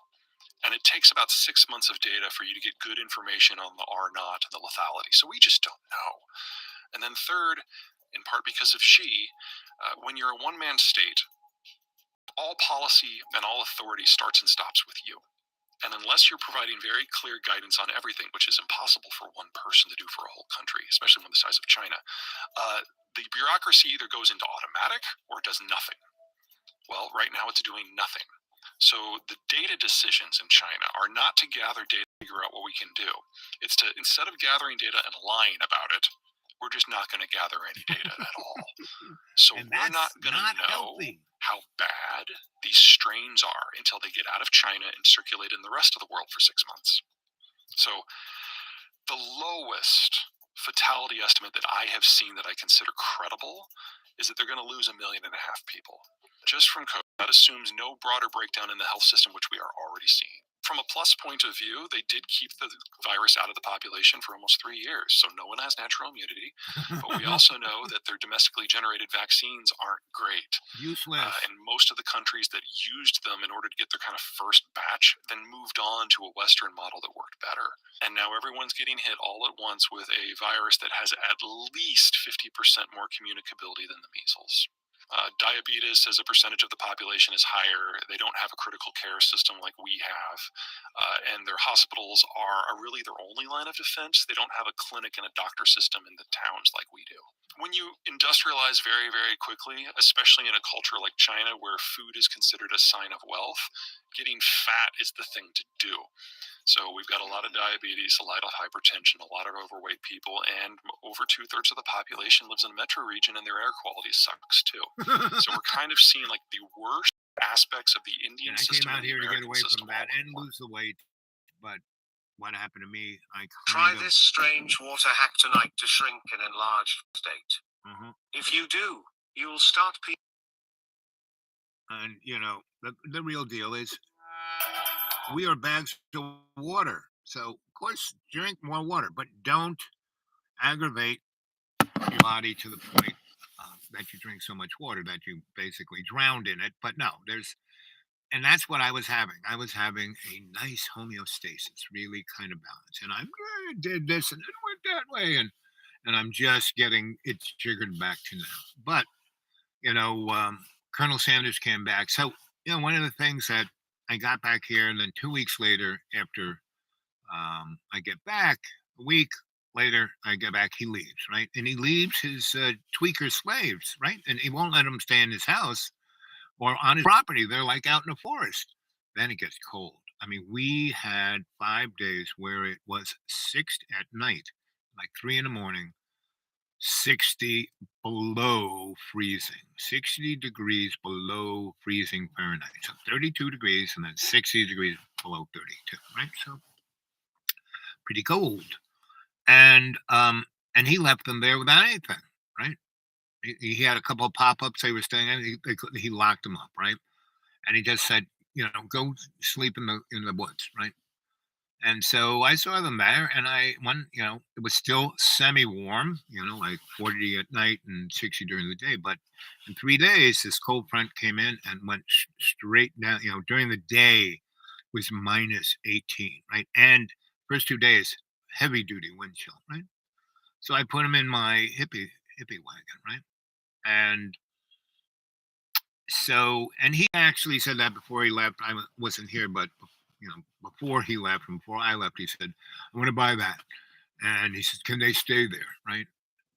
And it takes about 6 months of data for you to get good information on the R naught and the lethality. So we just don't know. And then third, in part because of Xi, when you're a one-man state, all policy and all authority starts and stops with you. And unless you're providing very clear guidance on everything, which is impossible for one person to do for a whole country, especially one the size of China, the bureaucracy either goes into automatic or it does nothing. Well, right now it's doing nothing. So the data decisions in China are not to gather data to figure out what we can do. It's to, instead of gathering data and lying about it, we're just not going to gather any data at all. So we're not going to know how bad these strains are until they get out of China and circulate in the rest of the world for 6 months. So the lowest fatality estimate that I have seen that I consider credible is that they're going to lose 1.5 million people just from COVID. That assumes no broader breakdown in the health system, which we are already seeing. From a plus point of view, they did keep the virus out of the population for almost 3 years, so no one has natural immunity. But we also know that their domestically generated vaccines aren't great. Useless. And most of the countries that used them in order to get their kind of first batch then moved on to a Western model that worked better. And now everyone's getting hit all at once with a virus that has at least 50% more communicability than the measles. Diabetes as a percentage of the population is higher. They don't have a critical care system like we have, and their hospitals are really their only line of defense. They don't have a clinic and a doctor system in the towns like we do. When you industrialize very, very quickly, especially in a culture like China where food is considered a sign of wealth, getting fat is the thing to do. So we've got a lot of diabetes, a lot of hypertension, a lot of overweight people, and over 2/3 of the population lives in a metro region, and their air quality sucks too. So we're kind of seeing like the worst aspects of the Indian And I system. came out here to get American away system from that all at and once. lose the weight. But what happened to me, I Try kind of, this strange water hack tonight to shrink in enlarged state. Mhm. If you do, you'll start And the real deal is we are bags of water. So of course drink more water, but don't aggravate your body to the point that you drink so much water that you basically drowned in it. But no, and that's what I was having. I was having a nice homeostasis, really kind of balanced. And I did this and it went that way, and I'm just getting it triggered back to now. But Colonel Sanders came back. So one of the things that I got back here, and then 2 weeks later, after I get back, a week later, I get back, he leaves, right? And he leaves his tweaker slaves, right? And he won't let them stay in his house or on his property. They're like out in the forest. Then it gets cold. I mean, we had 5 days where it was 6 at night, like 3 in the morning, 60 below freezing, 60 degrees below freezing Fahrenheit. So 32 degrees and then 60 degrees below 32, right? So pretty cold. And he left them there without anything, right? He had a couple of pop-ups they were staying in. He locked them up, right? And he just said, go sleep in the woods, right? And so I saw them there, and it was still semi-warm, like 40 at night and 60 during the day. But in 3 days, this cold front came in and went straight down. During the day was minus 18, right? And first 2 days, heavy duty wind chill, right? So I put him in my hippie wagon, right? And so, and he actually said that before he left. I wasn't here, but before he left and before I left, he said, "I want to buy that." And he said, "Can they stay there?" Right?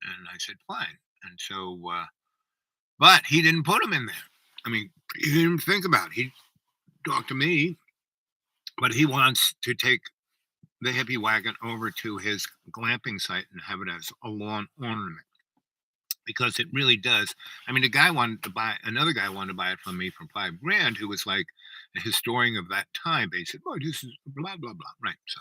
And I said, "Fine." And so, but he didn't put them in there. I mean, he didn't think about it. He talked to me, but he wants to take the hippie wagon over to his glamping site and have it as a lawn ornament. Because it really does. I mean, another guy wanted to buy it from me for $5,000, who was like a historian of that time. They said, "Oh, this is blah, blah, blah." Right. So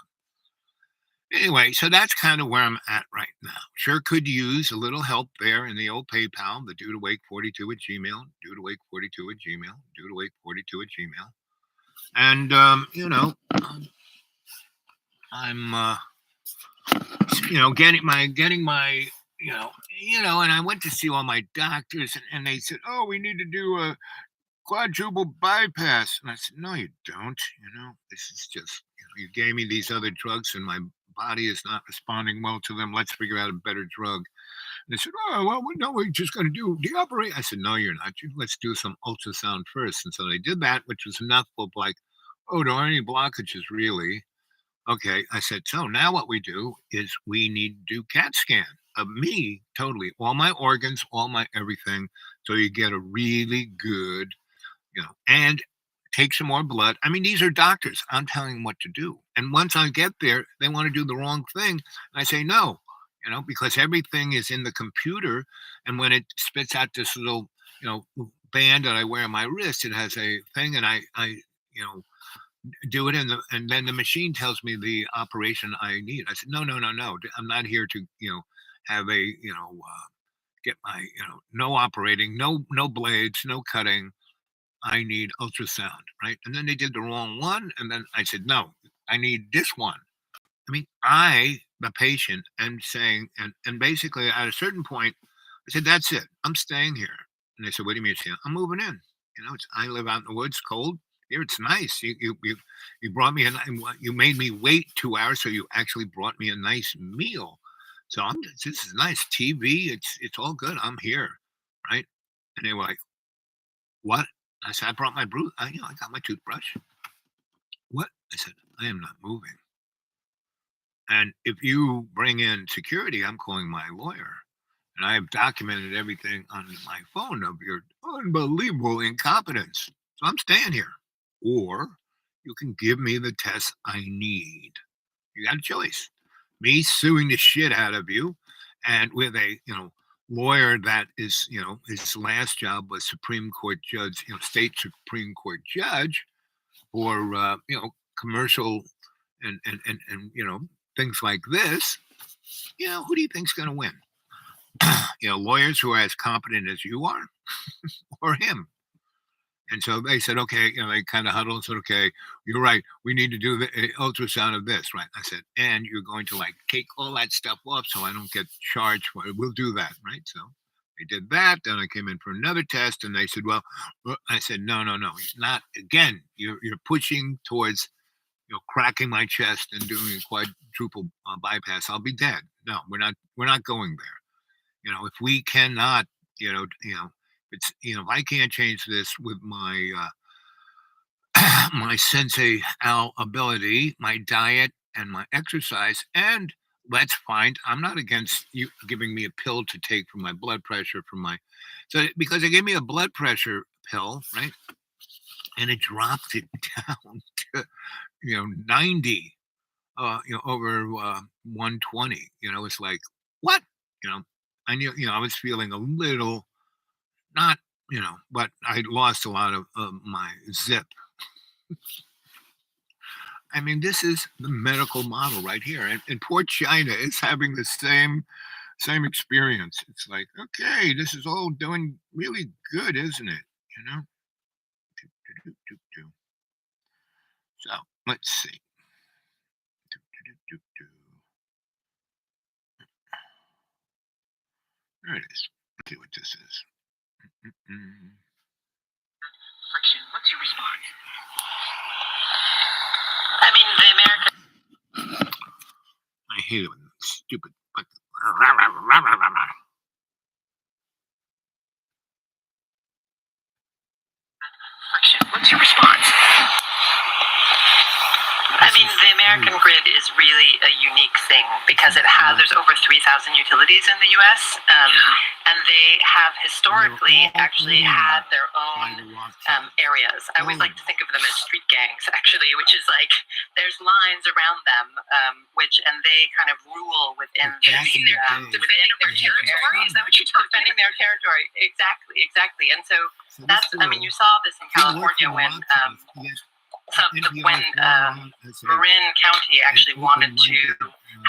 anyway, so that's kind of where I'm at right now. Sure could use a little help there in the old PayPal, the dudewake42 at Gmail, dudewake42 at Gmail, dudewake42 at Gmail. And, I'm, getting my and I went to see all my doctors, and they said, "Oh, we need to do a quadruple bypass." And I said, "No, you don't. This is just, you gave me these other drugs and my body is not responding well to them. Let's figure out a better drug." And they said, "Oh, well, no, we're just going to do the operate." I said, "No, you're not. Let's do some ultrasound first." And so they did that, which was enough of like, "Oh, there aren't any blockages really." Okay, I said, "So now what we do is we need to do CAT scan of me, totally, all my organs, all my everything, so you get a really good, and take some more blood." I mean, these are doctors. I'm telling them what to do. And once I get there, they want to do the wrong thing. I say no, because everything is in the computer. And when it spits out this little, band that I wear on my wrist, it has a thing, and I do it, and then the machine tells me the operation I need. I said, no, no, no, no. I'm not here to have a get my no operating, no blades, no cutting. I need ultrasound, right? And then they did the wrong one, and then I said, no, I need this one. I mean, the patient, am saying, and basically at a certain point, I said, that's it. I'm staying here. And they said, what do you mean? I'm moving in. I live out in the woods, cold. Here it's nice. You brought me you made me wait 2 hours, so you actually brought me a nice meal. So this is nice TV. It's all good. I'm here, right? And they were like, what? I said, I brought my I got my toothbrush. What? I said, I am not moving. And if you bring in security, I'm calling my lawyer. And I have documented everything on my phone of your unbelievable incompetence. So I'm staying here. Or you can give me the tests I need. You got a choice. Me suing the shit out of you, and with a lawyer that is his last job was Supreme Court judge, state Supreme Court judge, or commercial and things like this. Who do you think's going to win? Lawyers who are as competent as you are, or him. And so they said, okay, they kind of huddled and said, okay, you're right. We need to do the ultrasound of this, right? I said, and you're going to take all that stuff off so I don't get charged for it. We'll do that, right? So they did that. Then I came in for another test, and they said, well, I said, no, not again. You're pushing towards, cracking my chest and doing a quadruple bypass. I'll be dead. No, we're not going there. If we cannot, it's if I can't change this with my my sensei Al ability, my diet, and my exercise, and let's find. I'm not against you giving me a pill to take for my blood pressure, because they gave me a blood pressure pill, right, and it dropped it down to 90, over 120. It's like, what? I knew, I was feeling a little, not, but I lost a lot of my zip. I mean, this is the medical model right here. And poor China is having the same experience. It's like, okay, this is all doing really good, isn't it? So let's see. There it is. Let's see what this is. Friction. What's your response? I mean, the American. I hate it when stupid. Friction. What's your response? I mean, the American grid is really a unique thing because there's over 3,000 utilities in the U.S. And they have historically actually had their own areas. I always like to think of them as street gangs, actually, which is like there's lines around them, and they kind of rule within defending their territory. Is that what you're talking about? Defending their territory, exactly. And so that's. I mean, you saw this in California when. Marin County actually wanted to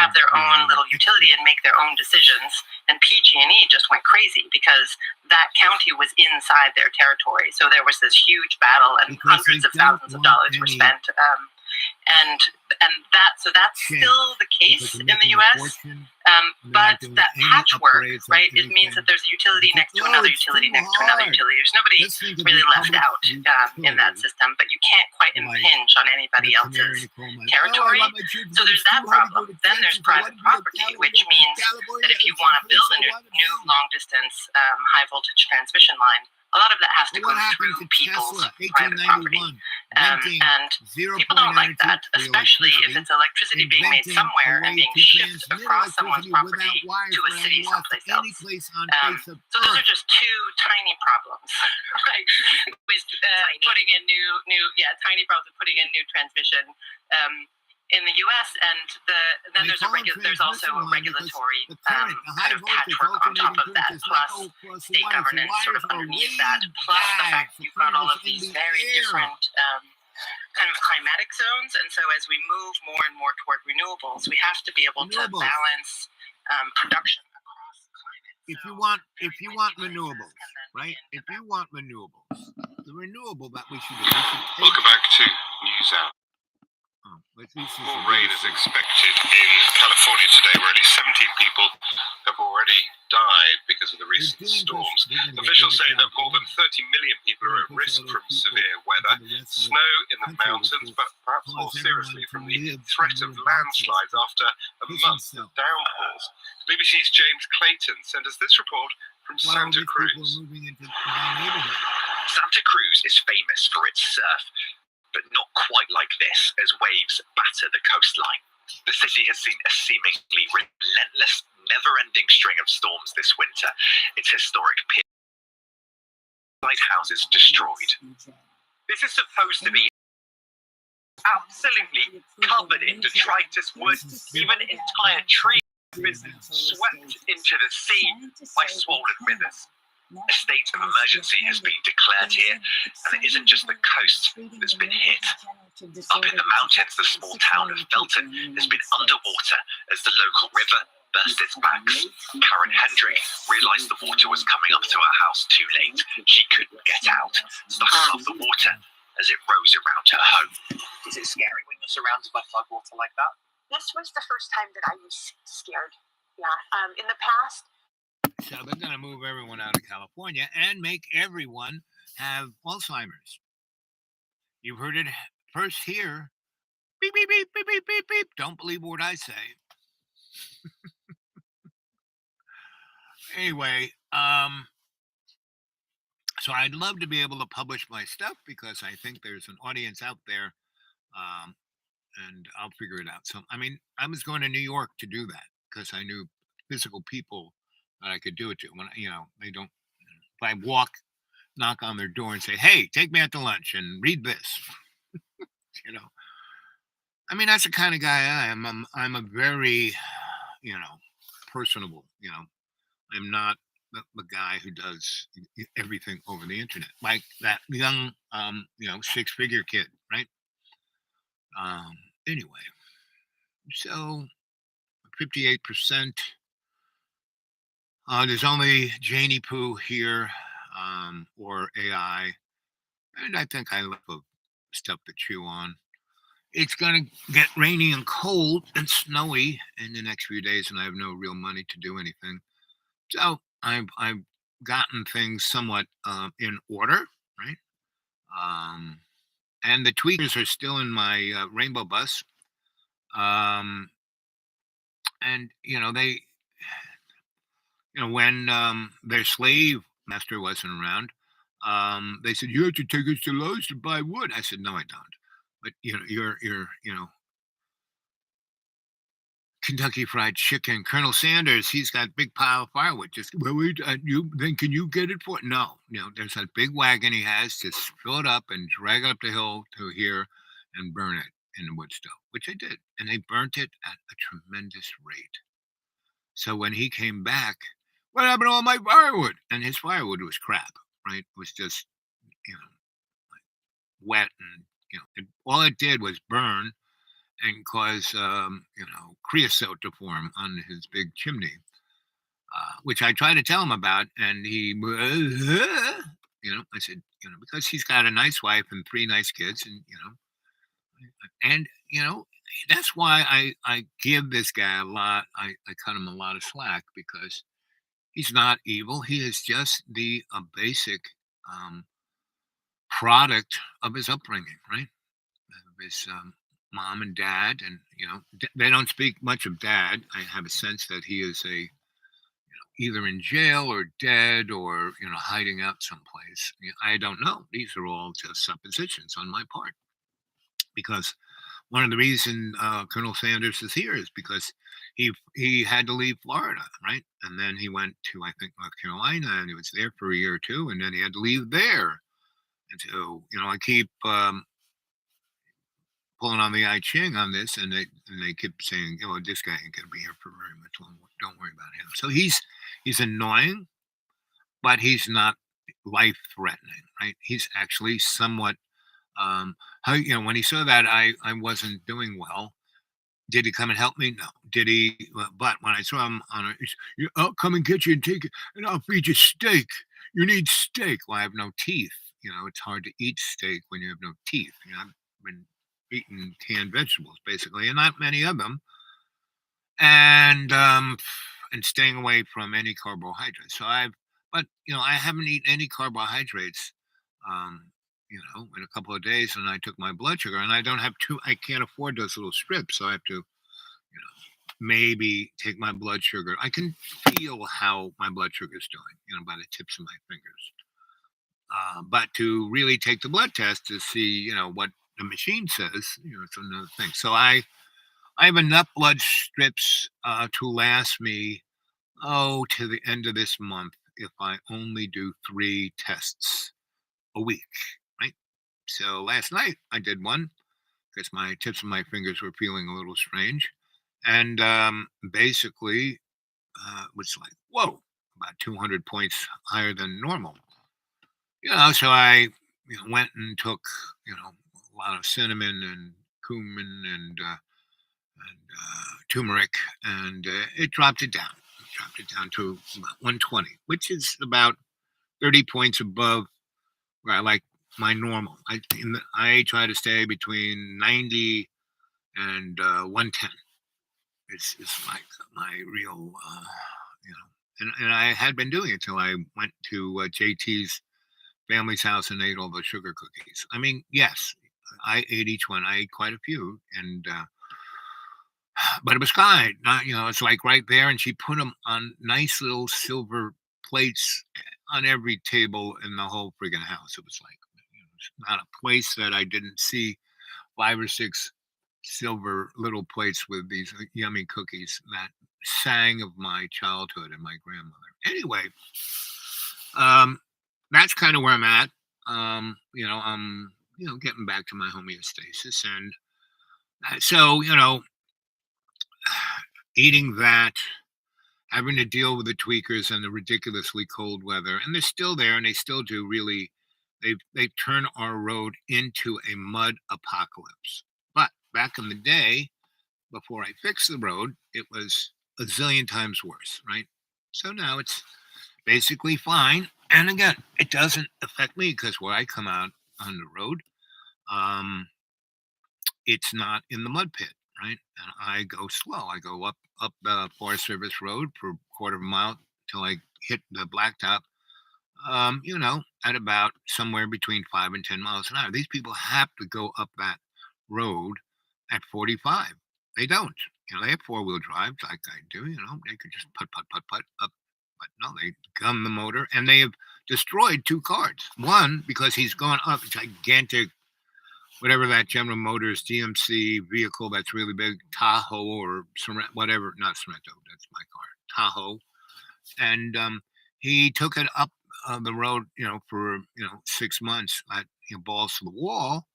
have their own little utility and make their own decisions, and PG&E just went crazy because that county was inside their territory. So there was this huge battle, and hundreds of thousands of dollars were spent. So that's still the case in the U.S. But that patchwork, right? It means that there's a utility next to another utility next to another utility. There's nobody really left out in that system, but you can't quite impinge on anybody else's territory. So there's that problem. Then there's private property, which means that if you want to build a new long-distance high-voltage transmission line, a lot of that has to go through people's private property. And people don't like that, especially if it's electricity being made somewhere and being shipped across someone's property to a city someplace else. So those are just two tiny problems, right? With putting in tiny problems with putting in new transmission. In the U.S. and then there's also a regulatory kind of patchwork on top of that, plus state governance sort of underneath that, plus the fact that you've got all of these very different kind of climatic zones, and so as we move more and more toward renewables, we have to be able to balance production across climate. If you want renewables, right? If you want renewables, the renewable that we should do. Welcome back to News Hour. More rain is expected in California today, where at least 17 people have already died because of the recent storms. Officials say that more than 30 million people are at risk from severe weather, snow in the mountains, but perhaps more seriously from the threat of landslides after a month of downpours. BBC's James Clayton sent us this report from Santa Cruz. Santa Cruz is famous for its surf, but not quite like this as waves batter the coastline. The city has seen a seemingly relentless, never-ending string of storms this winter. Its historic pier lighthouses destroyed. This is supposed to be absolutely covered in detritus wood. Even entire trees have been swept into the sea by swollen rivers. A state of emergency has been declared here, and it isn't just the coast that's been hit. Up in the mountains, the small town of Felton has been underwater as the local river burst its banks. Karen Hendrick realised the water was coming up to her house too late. She couldn't get out, stuck above the water as it rose around her home. Is it scary when you're surrounded by floodwater like that? This was the first time that I was scared. Yeah. In the past, so they're going to move everyone out of California and make everyone have Alzheimer's. You've heard it first here. Beep, beep, beep, beep, beep, beep, beep. Don't believe what I say. Anyway, so I'd love to be able to publish my stuff because I think there's an audience out there, and I'll figure it out. So, I mean, I was going to New York to do that because I knew physical people that I could do it to. When they don't. If I knock on their door and say, "Hey, take me out to lunch and read this," I mean, that's the kind of guy I am. I'm a very, personable. I'm not the guy who does everything over the internet, like that young, 6-figure kid, right? Anyway, so 58%. There's only Janie Poo here, or AI, and I think I left stuff to chew on. It's going to get rainy and cold and snowy in the next few days, and I have no real money to do anything. So I've gotten things somewhat in order, right? And the tweakers are still in my rainbow bus, and they. When their slave master wasn't around, they said, "You have to take us to Lowe's to buy wood." I said, "No, I don't." But you're Kentucky Fried Chicken, Colonel Sanders. He's got a big pile of firewood. Just then can you get it for? No, there's that big wagon he has. Just fill it up and drag it up the hill to here and burn it in the wood stove, which I did, and they burnt it at a tremendous rate. So when he came back, what happened to all my firewood? And his firewood was crap, right? It was just, like wet, and all it did was burn and cause, creosote to form on his big chimney, which I tried to tell him about, and he, I said, because he's got a nice wife and 3 nice kids, and that's why I give this guy a lot. I cut him a lot of slack because he's not evil. He is just the basic product of his upbringing, right? Of his mom and dad, and they don't speak much of dad. I have a sense that he is either in jail or dead or hiding out someplace. I don't know. These are all just suppositions on my part, because one of the reasons Colonel Sanders is here is because he had to leave Florida, right? And then he went to, I think, North Carolina, and he was there for a year or two, and then he had to leave there. And so, I keep pulling on the I Ching on this, and they keep saying, this guy ain't gonna be here for very much longer. Don't worry about him. So he's annoying, but he's not life-threatening, right? He's actually somewhat How when he saw that I wasn't doing well, did he come and help me? No. Did he? But when I saw him on I'll come and get you and take it, and I'll feed you steak. You need steak. Well, I have no teeth. It's hard to eat steak when you have no teeth. I've been eating canned vegetables basically, and not many of them, and staying away from any carbohydrates. But I haven't eaten any carbohydrates. Um, in a couple of days, and I took my blood sugar, and I don't have two. I can't afford those little strips, so I have to maybe take my blood sugar. I can feel how my blood sugar is doing, by the tips of my fingers. But to really take the blood test to see, what the machine says, it's another thing. So I have enough blood strips to last me, to the end of this month if I only do 3 tests a week, right? So last night I did one because my tips of my fingers were feeling a little strange. And basically, was like, whoa, about 200 points higher than normal. So I went and took, a lot of cinnamon and cumin and turmeric, and it dropped it down. It dropped it down to about 120, which is about 30 points above where I like my normal. I try to stay between 90 and 110. It's like my real, and I had been doing it till I went to JT's family's house and ate all the sugar cookies. I mean, yes, I ate each one. I ate quite a few, and but it was kind. Not, it's like right there, and she put them on nice little silver plates on every table in the whole friggin' house. It was like, it's not a place that I didn't see 5 or 6 silver little plates with these yummy cookies that sang of my childhood and my grandmother. Anyway, that's kind of where I'm at. I'm getting back to my homeostasis, and so eating that, having to deal with the tweakers and the ridiculously cold weather, and they're still there, and they still do really. They've turned our road into a mud apocalypse. But back in the day, before I fixed the road, it was a zillion times worse, right? So now it's basically fine. And again, it doesn't affect me because where I come out on the road, it's not in the mud pit, right? And I go slow. I go up the Forest Service Road for a quarter of a mile till I hit the blacktop. At about somewhere between 5 and 10 miles an hour. These people have to go up that road at 45. They don't. They have 4-wheel drives like I do. They could just put up. But no, they gum the motor, and they have destroyed 2 cars. One, because he's gone up a gigantic, whatever that General Motors GMC vehicle that's really big, Tahoe or whatever, not Sorrento, that's my car, Tahoe. And he took it up the road, for 6 months at balls to the wall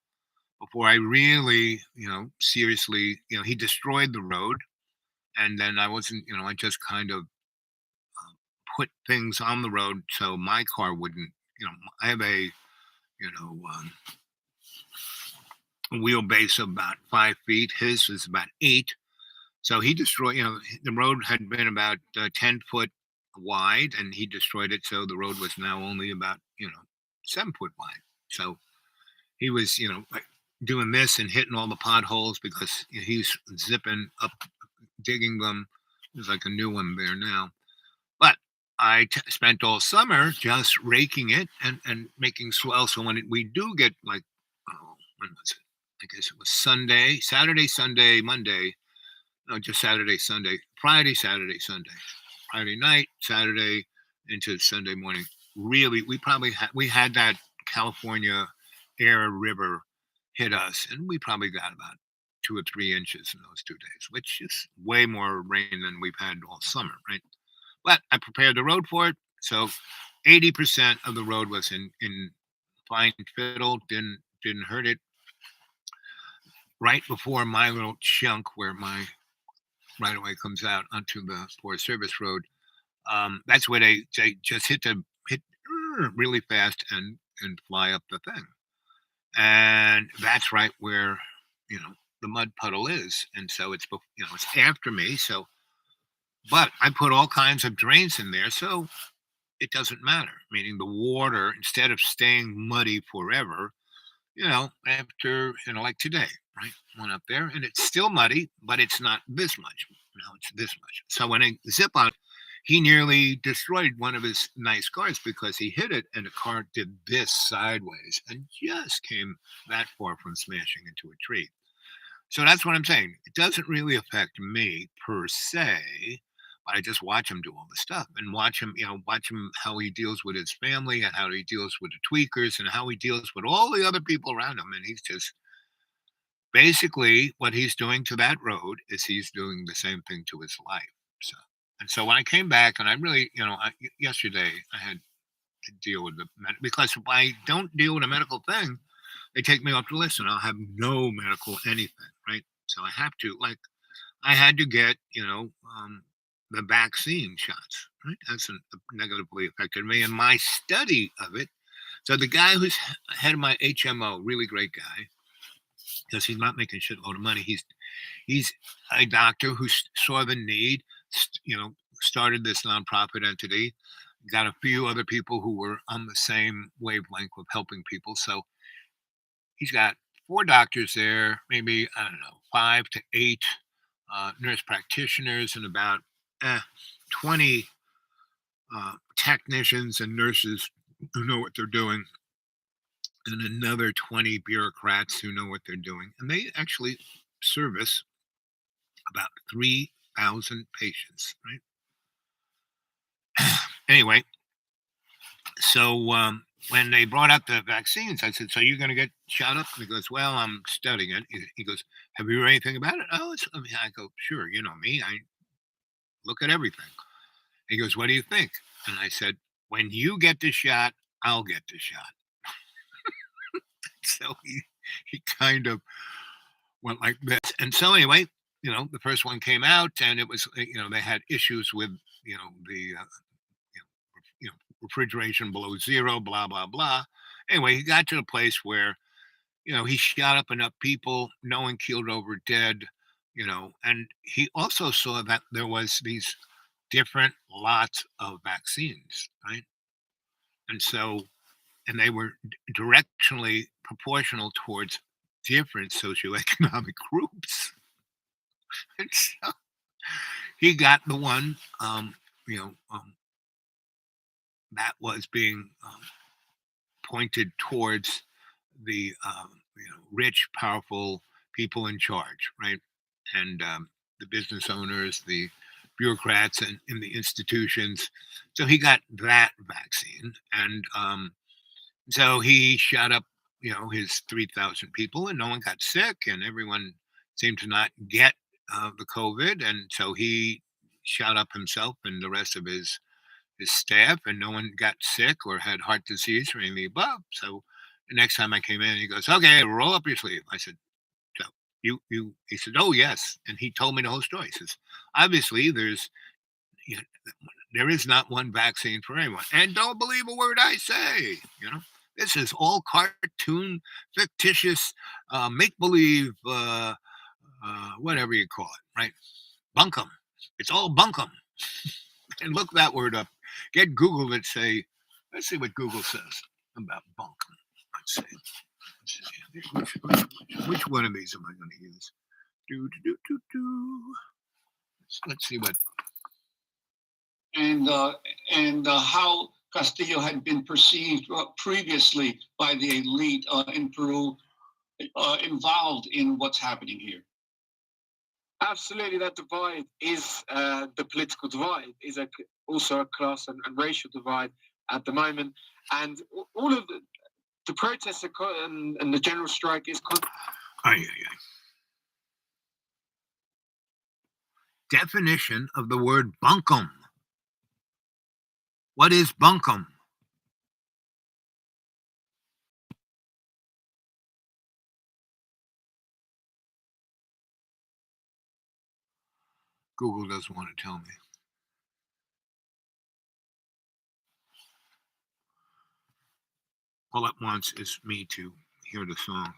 before I really, seriously, he destroyed the road, and then I wasn't, I just kind of put things on the road so my car wouldn't, I have a, wheelbase of about 5 feet. His was about 8. So he destroyed, the road had been about 10 foot wide, and he destroyed it. So the road was now only about, 7 foot wide. So he was, like doing this and hitting all the potholes because he's zipping up, digging them. There's like a new one there now. But I spent all summer just raking it and making swell. So when we do get like, when was it? I guess it was Saturday, Sunday, Monday. No, just Saturday, Sunday, Friday, Saturday, Sunday, Friday night, Saturday into Sunday morning. Really, we had that California air river hit us, and we probably got about 2 or 3 inches in those 2 days, which is way more rain than we've had all summer, right? But I prepared the road for it, so 80% of the road was in fine fiddle, didn't hurt it. Right before my little chunk where my right away comes out onto the Forest Service Road, that's where they just hit really fast and fly up the thing. and that's right where the mud puddle is, and so it's it's after me. So, but I put all kinds of drains in there, so it doesn't matter. Meaning the water, instead of staying muddy forever, after like today, right? Went up there, and it's still muddy, but it's not this much. Now it's this much. So when I zip on, he nearly destroyed one of his nice cars because he hit it, and the car did this sideways and just came that far from smashing into a tree. So that's what I'm saying. It doesn't really affect me per se, but I just watch him do all the stuff and watch him how he deals with his family and how he deals with the tweakers and how he deals with all the other people around him. And he's just basically what he's doing to that road is he's doing the same thing to his life. So, and so when I came back, and I really, yesterday I had to deal with because if I don't deal with a medical thing, they take me off the list and I'll have no medical anything, right? So I have to, like, I had to get, the vaccine shots, right? That's negatively affected me and my study of it. So the guy who's head of my HMO, really great guy, because he's not making shitload of money. He's a doctor who saw the need, started this nonprofit entity, got a few other people who were on the same wavelength of helping people. So he's got 4 doctors there, maybe, I don't know, 5 to 8 nurse practitioners, and about 20 technicians and nurses who know what they're doing, and another 20 bureaucrats who know what they're doing. And they actually service about 3,000 patients, right? Anyway, so when they brought up the vaccines, I said, "So you're going to get shot up?" And he goes, "Well, I'm studying it." He goes, "Have you read anything about it?" "Oh, I go, "Sure, you know me. I look at everything." He goes, "What do you think?" And I said, "When you get the shot, I'll get the shot." So he kind of went like this. And so anyway, the first one came out, and it was, they had issues with, the refrigeration below zero, blah blah blah. Anyway, he got to the place where he shot up enough people, no one keeled over dead, and he also saw that there was these different lots of vaccines, right? And so, and they were directionally proportional towards different socioeconomic groups. And so he got the one, you know, um, that was being pointed towards the rich, powerful people in charge, right? And the business owners, the bureaucrats, and in the institutions. So he got that vaccine, and so he shot up, his 3,000 people, and no one got sick, and everyone seemed to not get the COVID, and so he shot up himself and the rest of his staff, and no one got sick or had heart disease or anything above. So the next time I came in, he goes, "Okay, roll up your sleeve." I said, "So you?" He said, "Oh yes," and he told me the whole story. He says, "Obviously, you know, there is not one vaccine for anyone, and don't believe a word I say." This is all cartoon, fictitious, make believe, whatever you call it, right? Bunkum. It's all bunkum. And look that word up. Get Google and say, let's see what Google says about bunkum. Let's see. Which one of these am I going to use? Let's see what. And how Castillo had been perceived previously by the elite in Peru, involved in what's happening here. Absolutely, that divide is the political divide, is also a class and racial divide at the moment, and all of the protests and the general strike is. Definition of the word bunkum. What is bunkum? Google doesn't want to tell me. All it wants is me to hear the song.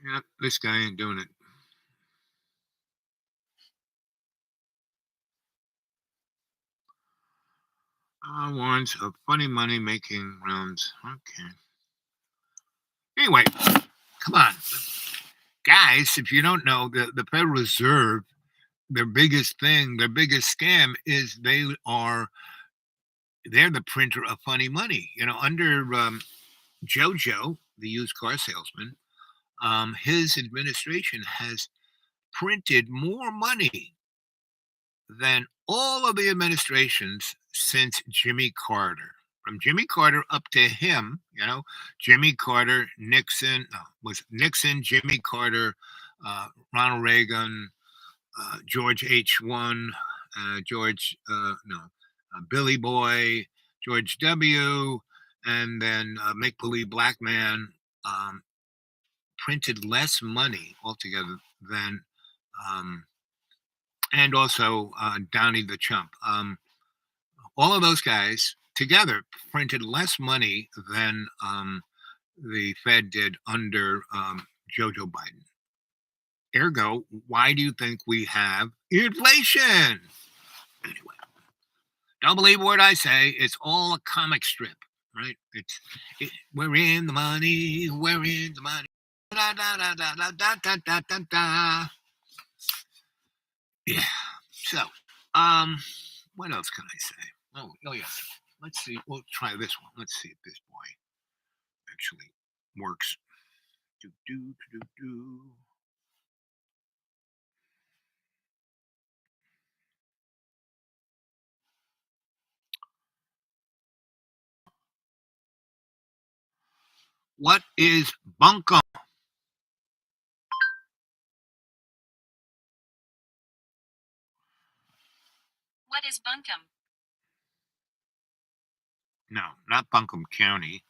Yeah, this guy ain't doing it. Warrants of funny money making rounds. Okay. Anyway, come on. Guys, if you don't know, the Federal Reserve, their biggest thing, their biggest scam is they're the printer of funny money. Under Jojo, the used car salesman, his administration has printed more money than all of the administrations since Jimmy Carter. From Jimmy Carter up to him, Jimmy Carter, Nixon, was Nixon, Jimmy Carter, Ronald Reagan, George H1, Billy Boy, George W, and then Make Believe Black Man, printed less money altogether than, and also Downey the Chump. All of those guys together printed less money than the Fed did under Jojo Biden. Ergo, why do you think we have inflation? Anyway, don't believe a word I say. It's all a comic strip, right? We're in the money. We're in the money. Da, da, da, da, da, da, da, da, da. Yeah. So, what else can I say? Oh yeah. Let's see. We'll try this one. Let's see if this boy actually works. Do do do do. What is bunkum? What is bunkum? No, not Buncombe County.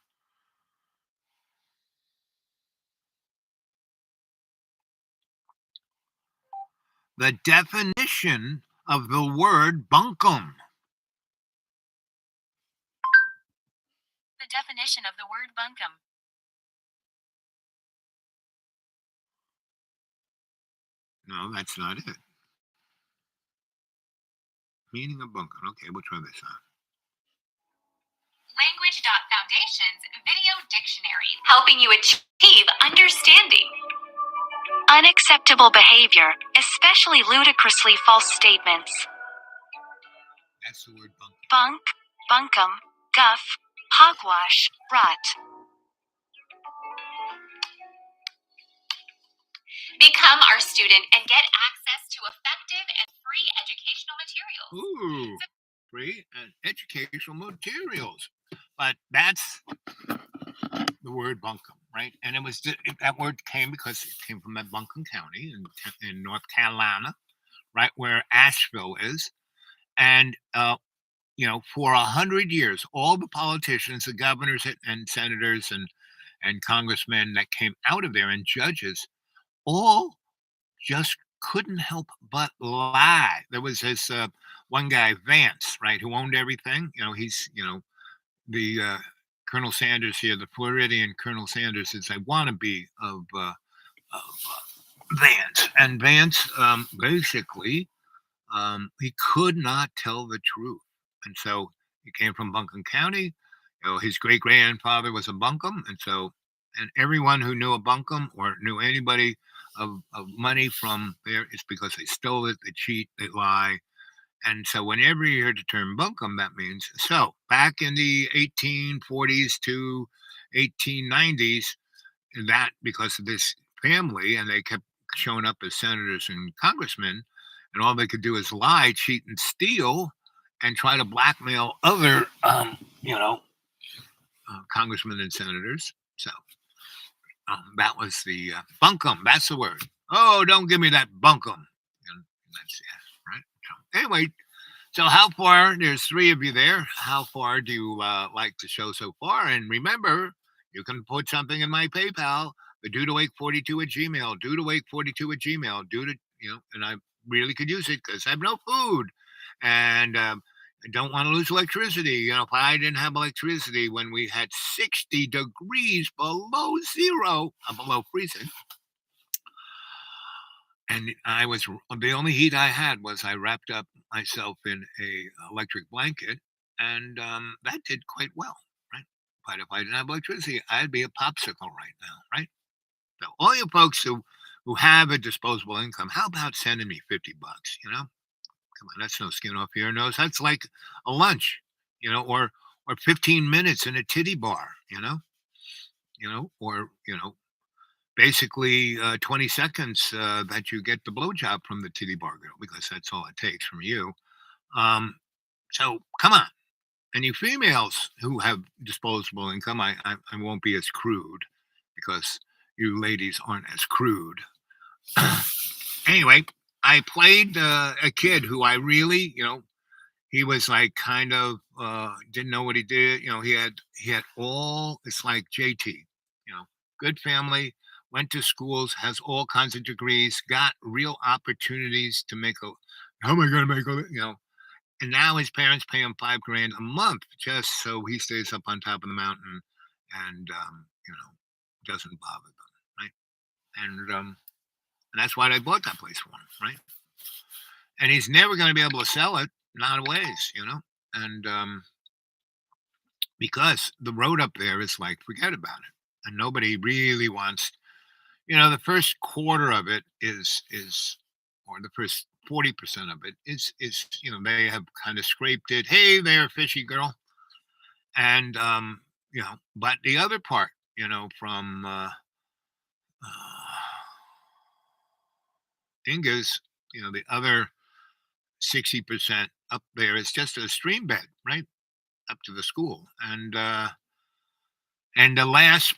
The definition of the word bunkum. The definition of the word bunkum. No, that's not it. Meaning of bunkum. Okay, we'll try this on. Language.Foundation's Video Dictionary, helping you achieve understanding. Unacceptable behavior, especially ludicrously false statements. That's the word bunkum. Bunk, bunkum, guff, hogwash, rot. Become our student and get access to effective and free educational materials. Ooh, free and educational materials. But that's the word bunkum, right? And that word came because it came from that Buncombe County in North Carolina, right where Asheville is. And for 100 years, all the politicians, the governors and senators and congressmen that came out of there and judges, all just couldn't help but lie. There was this one guy, Vance, right, who owned everything. He's the Colonel Sanders here, the Floridian Colonel Sanders is a wannabe of Vance, and Vance basically he could not tell the truth, and so he came from Buncombe County. His great grandfather was a Buncombe, and everyone who knew a Buncombe or knew anybody of money from there is because they stole it, they cheat, they lie. And so whenever you hear the term bunkum, that means so. Back in the 1840s to 1890s, that because of this family, and they kept showing up as senators and congressmen, and all they could do is lie, cheat, and steal, and try to blackmail other, congressmen and senators. So that was the bunkum. That's the word. Oh, don't give me that bunkum. And that's it, right? So, anyway, so how far? There's three of you there. How far do you like the show so far? And remember, you can put something in my PayPal, the dudewake42 at Gmail, dudewake42 at Gmail, and I really could use it because I have no food, and I don't want to lose electricity. If I didn't have electricity when we had 60 degrees below zero, below freezing, and the only heat I had was I wrapped up myself in a electric blanket, and that did quite well, right? But if I didn't have electricity, I'd be a popsicle right now, right? So all you folks who have a disposable income, how about sending me $50? Come on, that's no skin off your nose. That's like a lunch, or 15 minutes in a titty bar, or basically 20 seconds that you get the blowjob from the titty bar girl, because that's all it takes from you. So come on. And you females who have disposable income, I won't be as crude because you ladies aren't as crude. Anyway, I played a kid who I really, he was like kind of didn't know what he did. He had all. It's like JT, good family, went to schools, has all kinds of degrees, got real opportunities to make a. How am I going to make a? And now his parents pay him $5,000 a month just so he stays up on top of the mountain, and doesn't bother them, right? And that's why they bought that place for him, right? And he's never going to be able to sell it, not a ways, and because the road up there is like, forget about it, and nobody really wants, the first quarter of it is, or the first 40% of it is, they have kind of scraped it. Hey there, fishy girl, and but the other part, from Inga's, the other 60% up there is just a stream bed, right, up to the school, and the last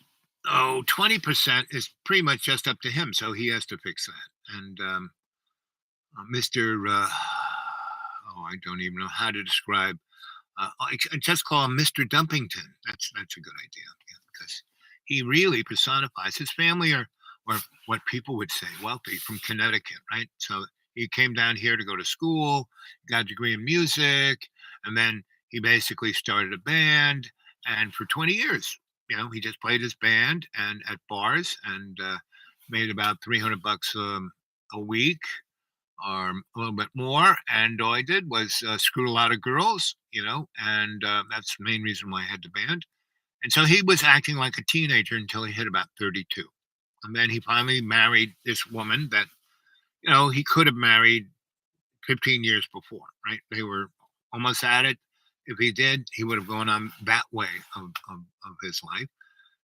20% is pretty much just up to him, so he has to fix that. And Mr. I don't even know how to describe. I just call him Mr. Dumpington. That's a good idea, because he really personifies his family, or what people would say wealthy, from Connecticut, right? So he came down here to go to school, got a degree in music, and then he basically started a band, and for 20 years, he just played his band and at bars, and made about $300 a week, or a little bit more. And all I did was screw a lot of girls, and that's the main reason why I had the band. And so he was acting like a teenager until he hit about 32. And then he finally married this woman that, he could have married 15 years before, right? They were almost at it. If he did, he would have gone on that way of his life.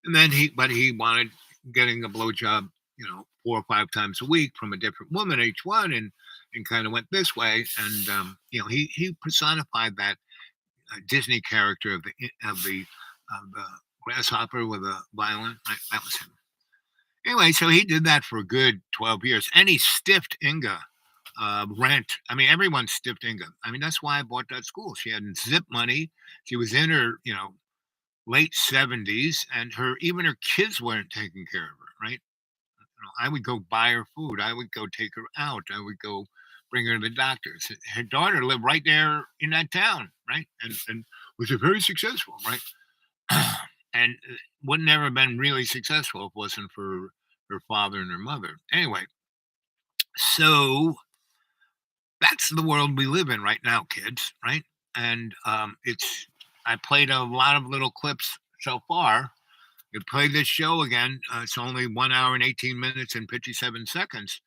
And then he wanted getting a blowjob, 4 or 5 times a week from a different woman, each one, and kind of went this way. And he personified that Disney character of the grasshopper with a violin. Right? That was him. Anyway, so he did that for a good 12 years, and he stiffed Inga. Rent. I mean, everyone stiffed Inga. I mean, that's why I bought that school. She had zip money. She was in her, late 70s, and even her kids weren't taking care of her, right? I would go buy her food. I would go take her out. I would go bring her to the doctors. Her daughter lived right there in that town, right? And was very successful, right? And would never have been really successful if it wasn't for her father and her mother. Anyway, so that's the world we live in right now, kids, right? And I played a lot of little clips so far. You play this show again. It's only 1 hour and 18 minutes and 57 seconds.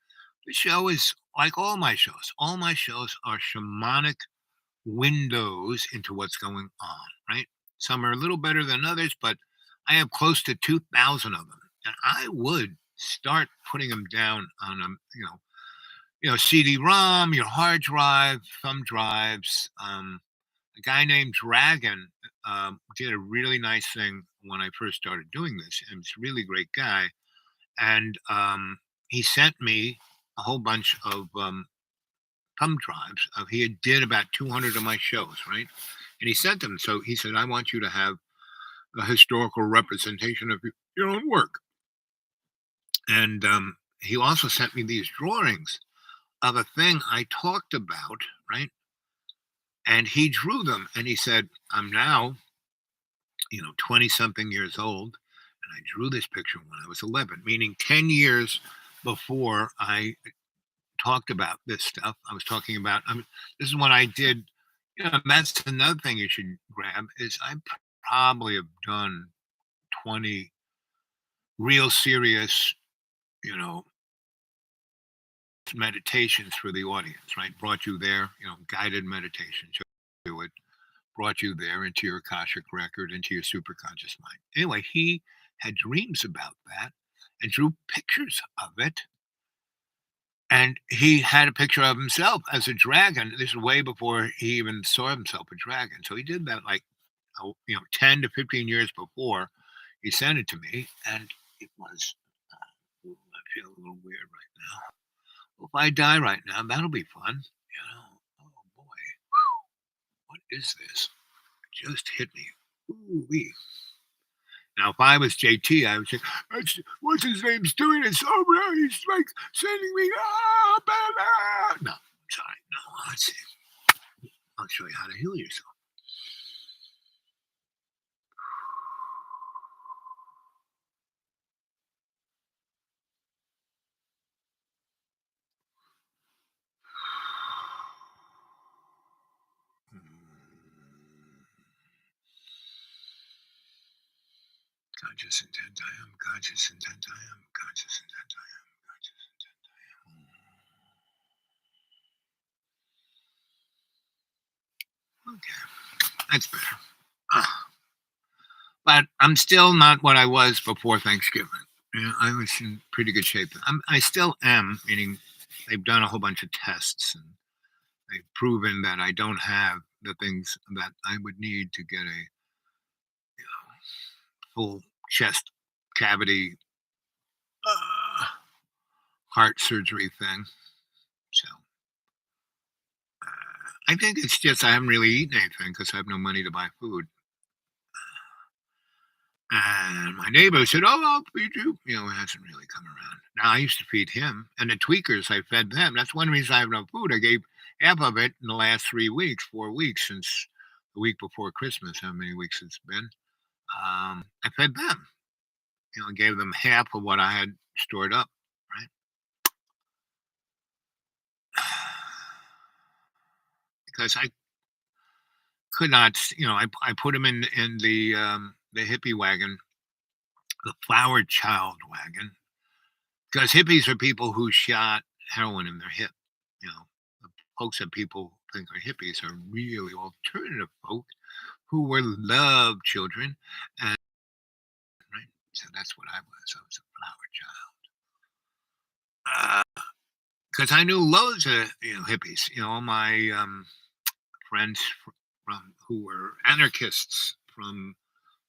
The show is like all my shows. All my shows are shamanic windows into what's going on, right? Some are a little better than others, but I have close to 2,000 of them. And I would start putting them down on a CD-ROM, your hard drive, thumb drives. A guy named Dragon did a really nice thing when I first started doing this, and he's a really great guy. And he sent me a whole bunch of thumb drives. He did about 200 of my shows, right? And he sent them. So he said, I want you to have a historical representation of your own work. And he also sent me these drawings of a thing I talked about, right? And he drew them, and he said, "I'm now, 20-something years old, and I drew this picture when I was 11," meaning 10 years before I talked about this stuff. I was talking about, this is when I did, that's another thing you should grab is I probably have done 20 real serious, you know, meditations for the audience, right? Brought you there, guided meditation, do it, brought you there into your Akashic record, into your superconscious mind. Anyway, he had dreams about that and drew pictures of it. And he had a picture of himself as a dragon. This is way before he even saw himself a dragon. So he did that like, 10 to 15 years before he sent it to me. And it was, I feel a little weird right now. Well, if I die right now, that'll be fun. Oh boy, what is this? It just hit me. Ooh-wee. Now, if I was JT, I would say, "What's his name's doing it so bad? He's like sending me, no, I'm sorry. No, let's see. I'll show you how to heal yourself." Conscious intent I am, conscious intent I am, conscious intent I am, conscious intent I am. Okay, that's better. But I'm still not what I was before Thanksgiving. I was in pretty good shape. I still am, meaning they've done a whole bunch of tests and they've proven that I don't have the things that I would need to get a full chest cavity heart surgery thing. So I think it's just I haven't really eaten anything because I have no money to buy food. And my neighbor said, "Oh, I'll feed you." It hasn't really come around. Now I used to feed him, and the tweakers I fed them. That's one reason I have no food. I gave half of it in the last 3 weeks, 4 weeks since the week before Christmas. How many weeks it's been? I fed them. I gave them half of what I had stored up. Right? Because I could not, I put him in the hippie wagon, the flower child wagon, because hippies are people who shot heroin in their hip. The folks that people think are hippies are really alternative folk who were love children, and right. So that's what I was. I was a flower child. Because I knew loads of hippies. All my friends from who were anarchists from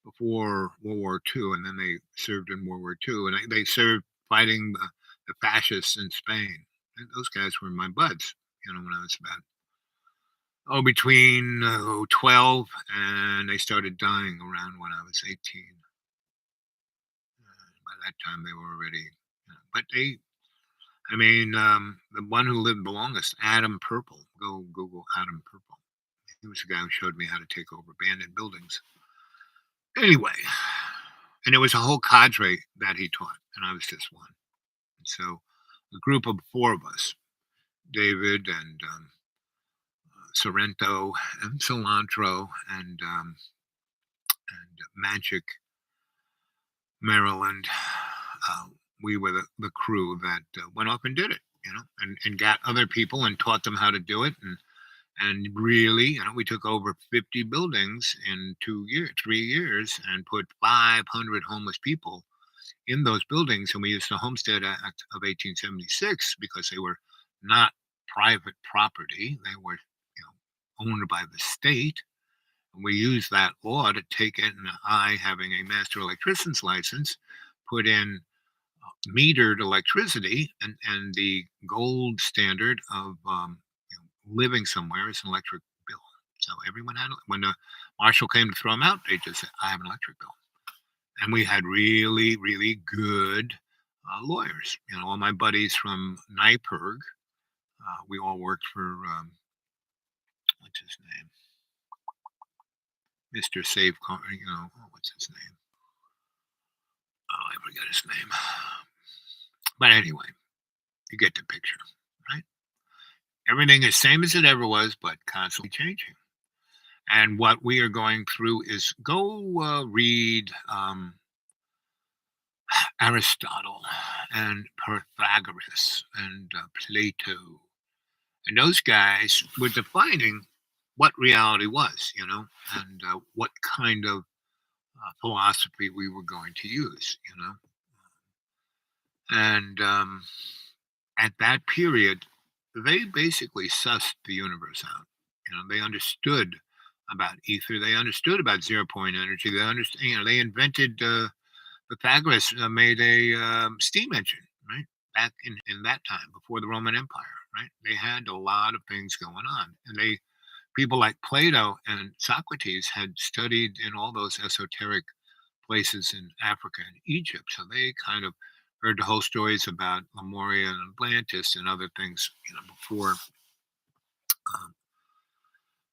before World War II, and then they served in World War II, and they served fighting the fascists in Spain. And those guys were my buds, when I was about, between 12, and they started dying around when I was 18. By that time, they were already, but the one who lived the longest, Adam Purple, go Google Adam Purple. He was the guy who showed me how to take over abandoned buildings. Anyway, and it was a whole cadre that he taught, and I was just one. And so a group of 4 of us, David and Sorrento and Cilantro and Magic Maryland, we were the crew that went off and did it, and got other people and taught them how to do it. And really, we took over 50 buildings in 3 years, and put 500 homeless people in those buildings. And we used the Homestead Act of 1876 because they were not private property; they were, owned by the state. And we used that law to take it. And I, having a master electrician's license, put in metered electricity, and the gold standard of living somewhere is an electric bill. So everyone had, when the marshal came to throw them out, they just said, "I have an electric bill." And we had really, really good lawyers. All my buddies from NYPIRG, We all worked for, what's his name? Mr. Save, what's his name? Oh, I forgot his name. But anyway, you get the picture, right? Everything is same as it ever was, but constantly changing. And what we are going through is go read Aristotle and Pythagoras and Plato. And those guys were defining what reality was, and what kind of philosophy we were going to use, And at that period, they basically sussed the universe out. They understood about ether. They understood about zero-point energy. They understand. They invented. Pythagoras made a steam engine, right? Back in that time, before the Roman Empire, right? They had a lot of things going on, and people like Plato and Socrates had studied in all those esoteric places in Africa and Egypt, so they kind of heard the whole stories about Lemuria and Atlantis and other things, before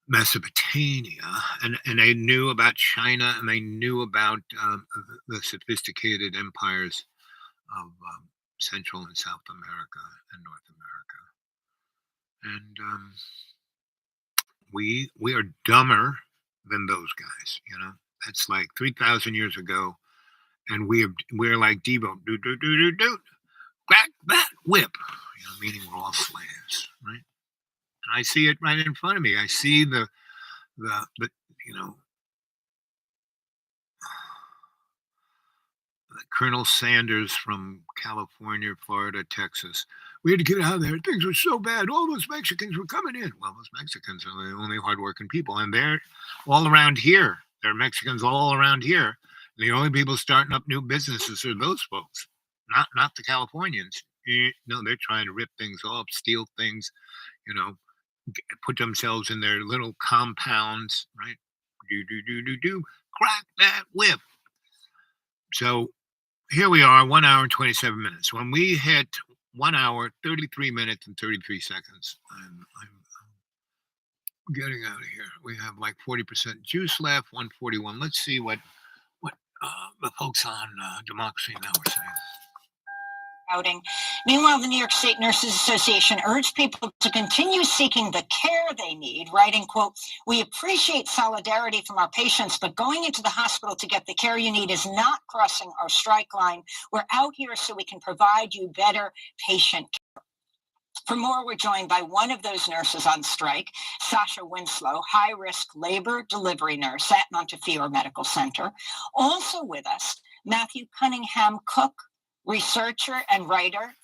Mesopotamia, and they knew about China, and they knew about the sophisticated empires of Central and South America and North America, and we are dumber than those guys. That's like 3,000 years ago, and we're like Devo, do, crack that whip, meaning we're all slaves, right? And I see it right in front of me. I see the Colonel Sanders from California, Florida, Texas. We had to get out of there. Things were so bad. All those Mexicans were coming in. Well, those Mexicans are the only hardworking people, and they're all around here. There are Mexicans all around here. And the only people starting up new businesses are those folks, not the Californians. No, they're trying to rip things off, steal things, put themselves in their little compounds, right? Do, crack that whip. So here we are, 1 hour and 27 minutes. When we hit 1 hour, 33 minutes and 33 seconds, I'm getting out of here. We have like 40% juice left, 141. Let's see what the folks on Democracy Now! Are saying. Outing. Meanwhile, the New York State Nurses Association urged people to continue seeking the care they need, writing, quote, "We appreciate solidarity from our patients, but going into the hospital to get the care you need is not crossing our strike line. We're out here so we can provide you better patient care." For more, we're joined by one of those nurses on strike, Sasha Winslow, high-risk labor delivery nurse at Montefiore Medical Center. Also with us, Matthew Cunningham Cook, researcher and writer,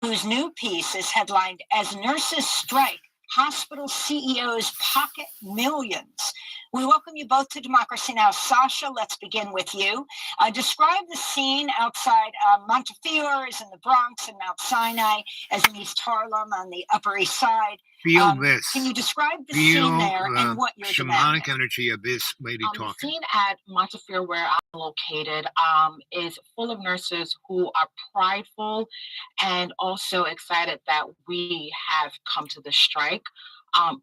whose new piece is headlined "As Nurses Strike, Hospital CEOs Pocket Millions." We welcome you both to Democracy Now! Sasha, let's begin with you. Describe the scene outside Montefiore is in the Bronx and Mount Sinai as in East Harlem on the Upper East Side. Feel this. Can you describe the scene there and what you're demanding? Shamanic energy of this lady talking. The scene at Montefiore, where I'm located, is full of nurses who are prideful and also excited that we have come to the strike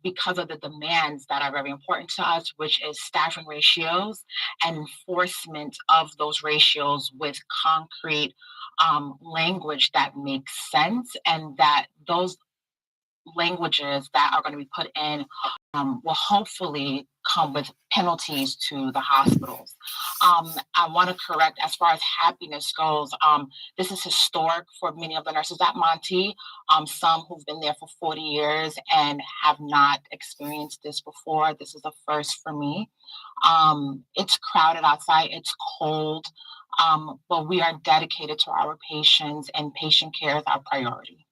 because of the demands that are very important to us, which is staffing ratios and enforcement of those ratios with concrete language that makes sense, and that those languages that are going to be put in will hopefully come with penalties to the hospitals. I want to correct, as far as happiness goes, this is historic for many of the nurses at Monty, some who've been there for 40 years and have not experienced this before. This is a first for me. It's crowded outside, it's cold, but we are dedicated to our patients, and patient care is our priority.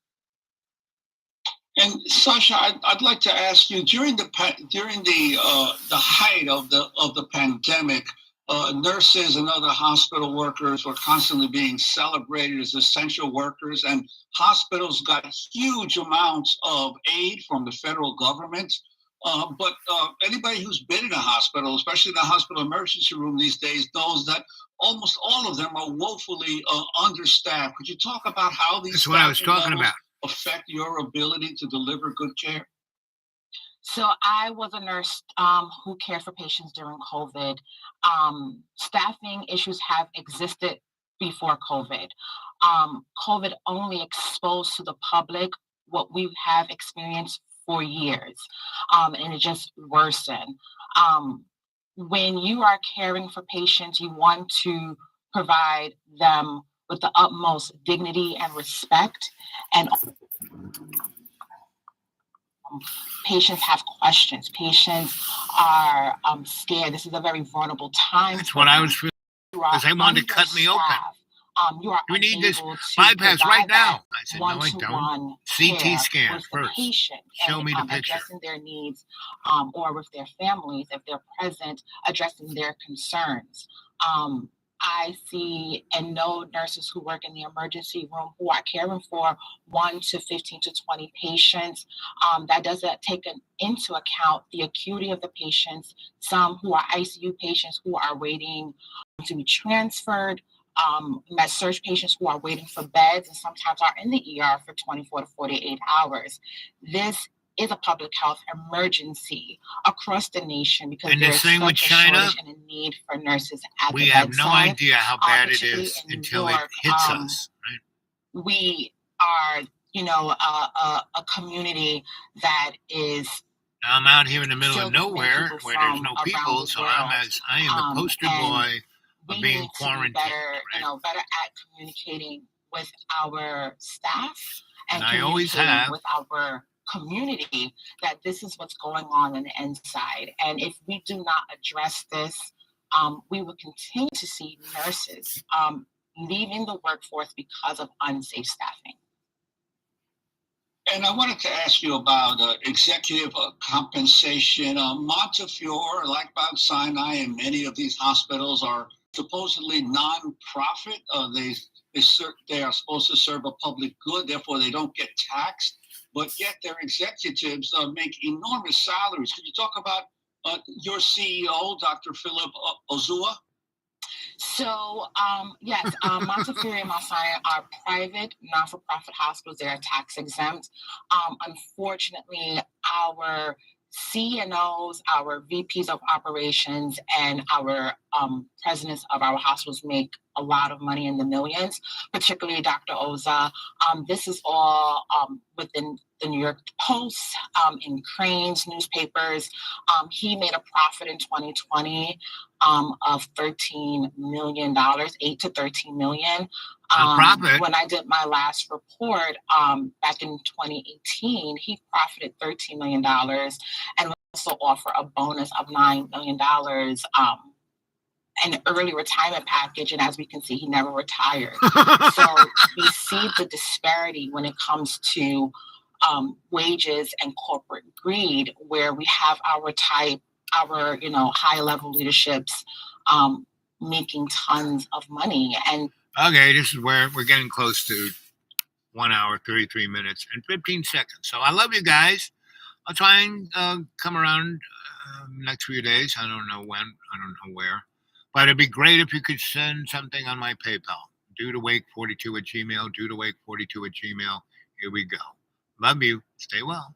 And Sasha, I'd like to ask you, during the height of the pandemic, nurses and other hospital workers were constantly being celebrated as essential workers, and hospitals got huge amounts of aid from the federal government. But anybody who's been in a hospital, especially the hospital emergency room these days, knows that almost all of them are woefully understaffed. Could you talk about how these? That's what I was talking about. affect your ability to deliver good care? So I was a nurse who cared for patients during COVID. Staffing issues have existed before COVID. COVID only exposed to the public what we have experienced for years, and it just worsened. When you are caring for patients, you want to provide them with the utmost dignity and respect, and patients have questions. Patients are scared. This is a very vulnerable time. That's what I was feeling, because they wanted to cut me open. You are we need this bypass right now. I said, no, I don't. CT scan first. Show me the picture. Addressing their needs, or with their families, if they're present, addressing their concerns. I see and know nurses who work in the emergency room who are caring for 1 to 15 to 20 patients. That doesn't take into account the acuity of the patients, some who are ICU patients who are waiting to be transferred, med surg patients who are waiting for beds and sometimes are in the ER for 24 to 48 hours. This is a public health emergency across the nation because there's such a shortage and a need for nurses at the bedside. We have no idea how bad it is until it hits us. Right? We are, a community that is. I'm out here in the middle of nowhere where there's no people, so I am the poster boy of being quarantined. Better at communicating with our staff and I always have with our community that this is what's going on the inside. And if we do not address this, we will continue to see nurses leaving the workforce because of unsafe staffing. And I wanted to ask you about executive compensation. Montefiore, like Mount Sinai, and many of these hospitals are supposedly non-profit. They are supposed to serve a public good, therefore they don't get taxed. But yet their executives make enormous salaries. Could you talk about your CEO, Dr. Philip Ozua? So, yes, Montefiore and Mount Sinai are private, non-for-profit hospitals. They are tax exempt. Unfortunately, our CNOs, our VPs of operations, and our presidents of our hospitals make a lot of money in the millions, particularly Dr. Oza. This is all within the New York Post, in Crane's newspapers. He made a profit in 2020 of $13 million, $8 to $13 million. When I did my last report back in 2018, he profited $13 million and also offer a bonus of $9 million, an early retirement package. And as we can see, he never retired. So we see the disparity when it comes to wages and corporate greed, where we have our high level leaderships making tons of money. And okay, this is where we're getting close to 1 hour, 33 minutes and 15 seconds. So I love you guys. I'll try and come around next few days. I don't know when, I don't know where, but it'd be great if you could send something on my PayPal. dudewake42@gmail, dudewake42@gmail. Here we go. Love you. Stay well.